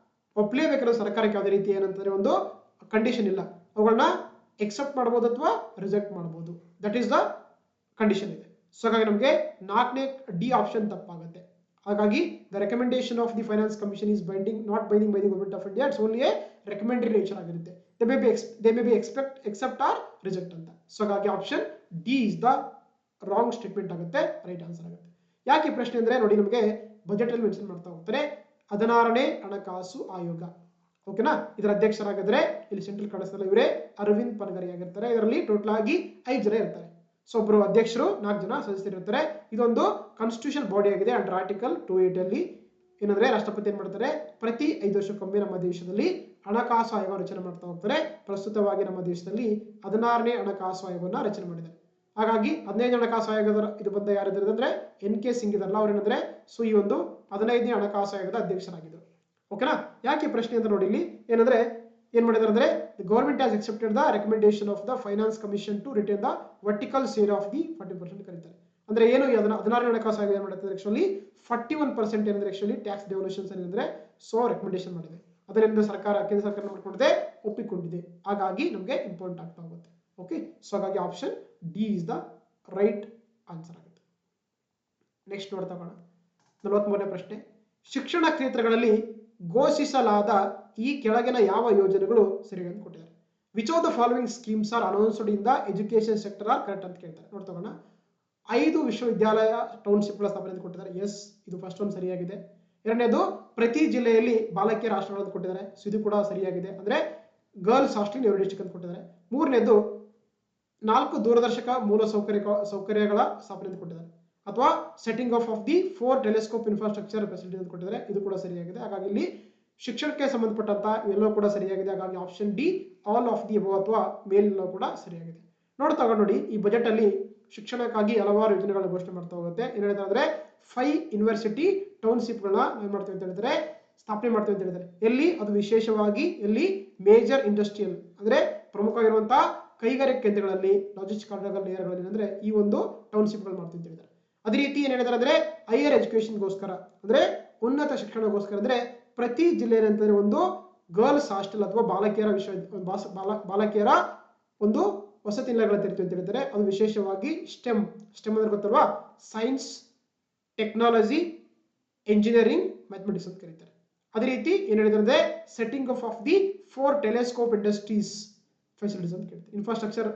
[SPEAKER 1] ಒಪ್ಪಲೇಬೇಕಾದ್ರೆ ಸರ್ಕಾರಕ್ಕೆ ಯಾವುದೇ ರೀತಿ ಏನಂತಂದ್ರೆ ಒಂದು ಕಂಡೀಷನ್ ಇಲ್ಲ. ಅವುಗಳನ್ನ ಎಕ್ಸೆಪ್ಟ್ ಮಾಡಬಹುದು ಅಥವಾ ರಿಜೆಕ್ಟ್ ಮಾಡಬಹುದು. ದಟ್ ಈಸ್ ದ ಕಂಡೀಷನ್ ಇದೆ. ಸೊ ಹಾಗಾಗಿ ನಮಗೆ 4ನೇ ಡಿ ಆಪ್ಷನ್ ತಪ್ಪಾಗುತ್ತೆ. ಹಾಗಾಗಿ the recommendation of the finance commission is not binding by the government of India. It's only a recommendary nature ಆಗಿರುತ್ತೆ. They may be accept or reject ಅಂತ. So ಹಾಗಾಗಿ option D is the wrong statement ಆಗುತ್ತೆ, right answer ಆಗುತ್ತೆ. ಯಾಕೆ ಈ ಪ್ರಶ್ನೆ ಅಂದ್ರೆ ನೋಡಿ, ನಮಗೆ ಬಜೆಟ್ ಅಲ್ಲಿ ಮೆನ್ಷನ್ ಮಾಡ್ತಾ ಹೋಗ್ತಾರೆ 16ನೇ ಹಣಕಾಸು ಆಯೋಗ. ಓಕೆನಾ. ಇದರ ಅಧ್ಯಕ್ಷರಾಗಿದ್ರೆ ಇಲ್ಲಿ ಸೆಂಟ್ರಲ್ ಕಾಣಿಸ್ತಲ್ಲ, ಇವರೇ ಅರವಿಂದ್ ಪನಗರಿ ಆಗಿರ್ತಾರೆ. ಇದರಲ್ಲಿ ಟೋಟಲ್ ಆಗಿ 5 ಜನ ಇರ್ತಾರೆ. ಸೊ ಒಬ್ಬರು ಅಧ್ಯಕ್ಷರು, 4 ಜನ ಸದಸ್ಯರು ಇರ್ತಾರೆ. ಇದೊಂದು ಕಾನ್ಸ್ಟಿಟ್ಯೂಷನ್ ಬಾಡಿ ಆಗಿದೆ. ಅಂಡರ್ ಆರ್ಟಿಕಲ್ 280 ಅಲ್ಲಿ ಏನಂದ್ರೆ ರಾಷ್ಟ್ರಪತಿ ಏನ್ ಮಾಡ್ತಾರೆ ಪ್ರತಿ 5 ವರ್ಷಕ್ಕೊಮ್ಮೆ ನಮ್ಮ ದೇಶದಲ್ಲಿ ಹಣಕಾಸು ಆಯೋಗ ರಚನೆ ಮಾಡ್ತಾ ಹೋಗ್ತಾರೆ. ಪ್ರಸ್ತುತವಾಗಿ ನಮ್ಮ ದೇಶದಲ್ಲಿ 16ನೇ ಹಣಕಾಸು ಆಯೋಗವನ್ನ ರಚನೆ ಮಾಡಿದ್ದಾರೆ. ಹಾಗಾಗಿ 15ನೇ ಹಣಕಾಸು ಆಯೋಗದ ಇದು ಬಂದ ಯಾರಿದ್ದಾರೆ ಅಂದ್ರೆ NK ಸಿಂಗ್ ಇದಾರಲ್ಲ, ಅವ್ರು ಏನಂದ್ರೆ ಸೊ ಈ ಒಂದು 15ನೇ ಹಣಕಾಸು ಆಯೋಗದ ಅಧ್ಯಕ್ಷರಾಗಿದ್ದರು. ಓಕೆನಾ. ಯಾಕೆ ಪ್ರಶ್ನೆ ಅಂತ ನೋಡಿ, ಇಲ್ಲಿ ಏನಂದ್ರೆ ಏನ್ ಮಾಡಿದಾರೆ ಅಂದ್ರೆ government has accepted the recommendation of the finance commission to retain the vertical share of the 40% ಕರೀತಾರೆ. ಅಂದ್ರೆ ಏನು 16ನೇ ಹಣಕಾಸು ಆಯೋಗ ಏನ್ ಮಾಡುತ್ತೆ ಆಕ್ಚುಲಿ 41% ಏನಂದ್ರೆ ಆಕ್ಚುಲಿ ಟ್ಯಾಕ್ಸ್ ಡೆವಲ್ಯೂಷನ್ಸ್ ಏನಂದ್ರೆ ಸೊ ರೆಕಮೆಂಡೇಶನ್ ಮಾಡಿದೆ. ಅದರಿಂದ ಕೇಂದ್ರ ಸರ್ಕಾರ ಮಾಡ್ಕೊಂಡಿದೆ, ಒಪ್ಪಿಕೊಂಡಿದೆ. ಹಾಗಾಗಿ ನಮಗೆ ಇಂಪಾರ್ಟೆಂಟ್ ಆಗ್ತಾ ಹೋಗುತ್ತೆ. ಓಕೆ. ಸೊ ಹಾಗಾಗಿ option D is the right answer ಆಗುತ್ತೆ. ನೆಕ್ಸ್ಟ್ ನೋಡ್ತಾ ಹೋಗೋಣ 43ನೇ ಪ್ರಶ್ನೆ. ಶಿಕ್ಷಣ ಕ್ಷೇತ್ರಗಳಲ್ಲಿ ಘೋಷಿಸಲಾದ ಈ ಕೆಳಗಿನ ಯಾವ ಯೋಜನೆಗಳು ಸರಿ ಅಂತ ಕೊಟ್ಟಿದ್ದಾರೆ. Which of the following schemes R announced in the education sector are correct ಅಂತ ಕೇಳ್ತಾರೆ. ನೋಡ್ತಗೋಣ. 5 ವಿಶ್ವವಿದ್ಯಾಲಯ ಟೌನ್ಶಿಪ್ಗಳ ಸ್ಥಾಪನೆ ಅಂತ ಕೊಟ್ಟಿದ್ದಾರೆ. ಎಸ್, ಇದು ಫಸ್ಟ್ ಒಂದು ಸರಿಯಾಗಿದೆ. ಎರಡನೇದು ಪ್ರತಿ ಜಿಲ್ಲೆಯಲ್ಲಿ ಬಾಲಕಿಯರ ಹಾಸ್ಟೆಲ್ಗಳನ್ನು ಕೊಟ್ಟಿದ್ದಾರೆ. ಇದು ಕೂಡ ಸರಿಯಾಗಿದೆ, ಅಂದ್ರೆ ಗರ್ಲ್ಸ್ ಹಾಸ್ಟೆಲ್ ಎರಡು ಡಿಸ್ಟ್ರಿಕ್ಟ್ ಅಂತ ಕೊಟ್ಟಿದ್ದಾರೆ. ಮೂರನೇದು 4 ದೂರದರ್ಶಕ ಮೂಲ ಸೌಕರ್ಯಗಳ ಸ್ಥಾಪನೆ ಅಂತ ಕೊಟ್ಟಿದ್ದಾರೆ, ಅಥವಾ setting of the 4 telescope infrastructure facility ಅಂತ ಕೊಟ್ಟಿದ್ದಾರೆ. ಇದು ಕೂಡ ಸರಿಯಾಗಿದೆ. ಹಾಗಾಗಿ ಇಲ್ಲಿ ಶಿಕ್ಷಣಕ್ಕೆ ಸಂಬಂಧಪಟ್ಟಂತ ಇವೆಲ್ಲವೂ ಕೂಡ ಸರಿಯಾಗಿದೆ. ಹಾಗಾಗಿ option D all of the above ಅಥವಾ ಮೇಲೆಲ್ಲವೂ ಕೂಡ ಸರಿಯಾಗಿದೆ. ನೋಡಿ, ಈ ಬಜೆಟ್ ಅಲ್ಲಿ ಶಿಕ್ಷಣಕ್ಕಾಗಿ ಹಲವಾರು ಯೋಜನೆಗಳನ್ನು ಘೋಷಣೆ ಮಾಡ್ತಾ ಹೋಗುತ್ತೆ. ಏನ್ ಹೇಳ್ತಾರೆ ಅಂದ್ರೆ 5 ಯೂನಿವರ್ಸಿಟಿ ಟೌನ್ಶಿಪ್ಗಳನ್ನ ಏನ್ ಮಾಡ್ತೀವಿ ಅಂತ ಹೇಳಿದ್ರೆ ಸ್ಥಾಪನೆ ಮಾಡ್ತೀವಿ ಅಂತ ಹೇಳಿದ್ದಾರೆ. ಎಲ್ಲಿ? ಅದು ವಿಶೇಷವಾಗಿ ಎಲ್ಲಿ? ಮೇಜರ್ ಇಂಡಸ್ಟ್ರಿಯಲ್ ಅಂದ್ರೆ ಪ್ರಮುಖವಾಗಿರುವಂತಹ ಕೈಗಾರಿಕಾ ಕೇಂದ್ರಗಳಲ್ಲಿ, ಲಾಜಿಸ್ಟಿಕ್ ಕಾರಿಡಾರ್ಗಳಲ್ಲಿ ಅಂದ್ರೆ ಈ ಒಂದು ಟೌನ್ಶಿಪ್ಗಳು ಮಾಡ್ತೀವಿ ಅಂತ ಹೇಳಿದ್ದಾರೆ. ಅದೇ ರೀತಿ ಏನ್ ಹೇಳಿದ್ದಾರೆ ಅಂದ್ರೆ ಹೈಯರ್ ಎಜುಕೇಶನ್ಗೋಸ್ಕರ ಅಂದ್ರೆ ಉನ್ನತ ಶಿಕ್ಷಣಗೋಸ್ಕರ ಅಂದ್ರೆ ಪ್ರತಿ ಜಿಲ್ಲೆಯಲ್ಲಿ ಅಂತಂದ್ರೆ ಒಂದು ಗರ್ಲ್ಸ್ ಹಾಸ್ಟೆಲ್ ಅಥವಾ ಬಾಲಕಿಯರ ಒಂದು ವಸತಿ ನಿಲಯಗಳ ತೆರಿತೀವಿ ಅಂತ ಹೇಳಿದ್ದಾರೆ. ಅದು ವಿಶೇಷವಾಗಿ ಸ್ಟೆಮ್ ಅಂದ್ರೆ ಗೊತ್ತಲ್ವಾ? ಸೈನ್ಸ್, ಟೆಕ್ನಾಲಜಿ, ಎಂಜಿನಿಯರಿಂಗ್, ಮ್ಯಾಥಮೆಟಿಕ್ಸ್ ಅಂತ ಕರೀತಾರೆ. ಅದೇ ರೀತಿ ಏನ್ ಹೇಳಿದ್ರೆ ಅಂದ್ರೆ setting of the 4 telescope industries facilities ಅಂತ ಕೇಳ್ತಾರೆ, ಇನ್ಫ್ರಾಸ್ಟ್ರಕ್ಚರ್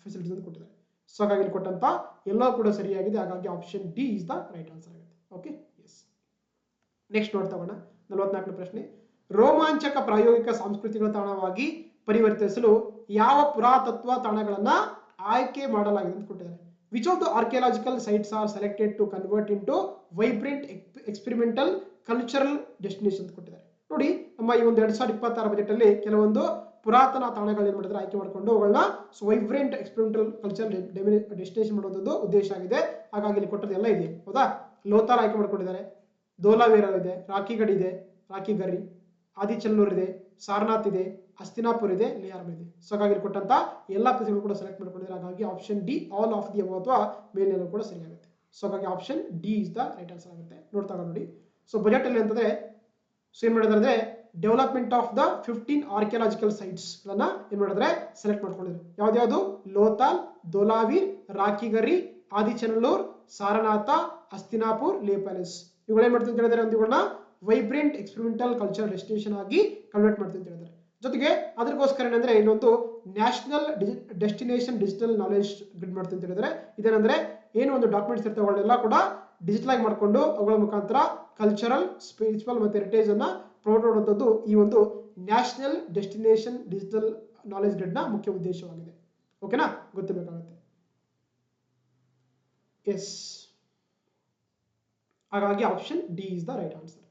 [SPEAKER 1] ಫೆಸಿಲಿಟೀಸ್ ಅಂತ ಕೊಟ್ಟಿದ್ದಾರೆ. ಸೊ ಹಾಗಾಗಿ ಇಲ್ಲಿ ಕೊಟ್ಟಂತ ಎಲ್ಲ ಕೂಡ ಸರಿಯಾಗಿದೆ. ಹಾಗಾಗಿ option D is the right answer ಆಗುತ್ತೆ. Okay, yes. ನೆಕ್ಸ್ಟ್ ನೋಡ್ತಾ 44ನೇ ಪ್ರಶ್ನೆ. ರೋಮಾಂಚಕ ಪ್ರಾಯೋಗಿಕ ಸಾಂಸ್ಕೃತಿಕ ತಾಣವಾಗಿ ಪರಿವರ್ತಿಸಲು ಯಾವ ಪುರಾತತ್ವ ತಾಣಗಳನ್ನ ಆಯ್ಕೆ ಮಾಡಲಾಗಿದೆ ಅಂತ ಕೊಟ್ಟಿದ್ದಾರೆ. Which of the archaeological sites are selected to convert into vibrant experimental cultural destination ಅಂತ ಕೊಟ್ಟಿದ್ದಾರೆ. ನೋಡಿ, ನಮ್ಮ ಈ ಒಂದು 2026 ಬಜೆಟ್ ಅಲ್ಲಿ ಕೆಲವೊಂದು ಪುರಾತನ ತಾಣಗಳನ್ನ ಏನ್ ಮಾಡಿದ್ರೆ ಆಯ್ಕೆ ಮಾಡಿಕೊಂಡು ಅವುಗಳನ್ನ ವೈಬ್ರೆಂಟ್ ಎಕ್ಸ್ಪೆರಿಮೆಂಟಲ್ ಕಲ್ಚರಲ್ ಡೆಸ್ಟಿನೇಷನ್ ಮಾಡುವಂಥದ್ದು ಉದ್ದೇಶ ಆಗಿದೆ. ಹಾಗಾಗಿ ಇಲ್ಲಿ ಕೊಟ್ಟದ್ದು ಎಲ್ಲ ಇದೆ, ಹೌದಾ? ಲೋತಾಲ್ ಆಯ್ಕೆ ಮಾಡ್ಕೊಂಡಿದ್ದಾರೆ, ಧೋಲಾವೀರ ಇದೆ, ರಾಖಿಗಢ್ ಇದೆ, ರಾಖಿಗರಿ, ಆದಿಚಲ್ಲೂರ್ ಇದೆ, ಸಾರನಾಥ್ ಇದೆ, ಹಸ್ತಿನಾಪುರ್ ಇದೆ, ಲಿಯಾರ್ಮ್ ಇದೆ. ಸೊ ಹಾಗಾಗಿ ಕೊಟ್ಟಂತ ಎಲ್ಲಾ ಪ್ಲೇಸ್ಗಳು ಕೂಡ ಸೆಲೆಕ್ಟ್ ಮಾಡ್ಕೊಂಡಿದ್ದಾರೆ. ಹಾಗಾಗಿ option D all of the above ಅಥವಾ ಮೇಲೆಲ್ಲೂ ಕೂಡ ಸರಿಯಾಗುತ್ತೆ. ಸೊ ಹಾಗಾಗಿ option D is the right answer ಆಗುತ್ತೆ. ನೋಡ್ತಾ ನೋಡಿ. ಸೊ ಬಜೆಟ್ ಅಲ್ಲಿ ಅಂತಂದ್ರೆ ಏನ್ ಮಾಡಿದ್ರೆ ಅಂದ್ರೆ development of the 15 archaeological sites ಗಳನ್ನ ಏನ್ ಮಾಡಿದ್ರೆ ಸೆಲೆಕ್ಟ್ ಮಾಡ್ಕೊಂಡಿದ್ದಾರೆ. ಯಾವ್ದು? ಲೋತಾಲ್, ಧೋಲಾವೀರ್, ರಾಖಿಗರಿ, ಆದಿಚನಲ್ಲೂರ್, ಸಾರನಾಥ, ಹಸ್ತಿನಾಪುರ್, ಲೇ ಪ್ಯಾಲೇಸ್. ಇವುಗಳು ಏನ್ ಮಾಡ್ತೀವಿ ಅಂತ ಹೇಳಿದ್ರೆ ಇವುಗಳನ್ನ ವೈಬ್ರೆಂಟ್ ಎಕ್ಸ್ಪೆರಿಮೆಂಟಲ್ ಕಲ್ಚರ್ ಡೆಸ್ಟಿನೇಷನ್ ಆಗಿ ಕನ್ವರ್ಟ್ ಮಾಡ್ತೀವಿ ಅಂತ ಹೇಳಿದ್ದಾರೆ. ಜೊತೆಗೆ ಅದಕ್ಕೋಸ್ಕರ ಏನಂದ್ರೆ ಇನ್ನೊಂದು national destination digital knowledge grid ಮಾಡ್ತೀವಿ ಅಂತ ಹೇಳಿದ್ರೆ ಇದೇನಂದ್ರೆ ಏನು ಒಂದು ಡಾಕ್ಯುಮೆಂಟ್ಸ್ ಇರ್ತವೆ ಅವುಗಳನ್ನೆಲ್ಲ ಕೂಡ ಡಿಜಿಟಲ್ ಆಗಿ ಮಾಡಿಕೊಂಡು ಅವುಗಳ ಮುಖಾಂತರ ಕಲ್ಚರಲ್, ಸ್ಪಿರಿಚುವಲ್ ಮತ್ತೆ ಹೆರಿಟೇಜ್ ಅನ್ನ ಪ್ರಮೋಟ್ ಮಾಡುವಂಥದ್ದು ಈ ಒಂದು national destination digital knowledge grid ನ ಮುಖ್ಯ ಉದ್ದೇಶವಾಗಿದೆ. ಓಕೆನಾ? ಗೊತ್ತಿರಬೇಕಾಗುತ್ತೆ. ಎಸ್, ಹಾಗಾಗಿ option D is the right answer.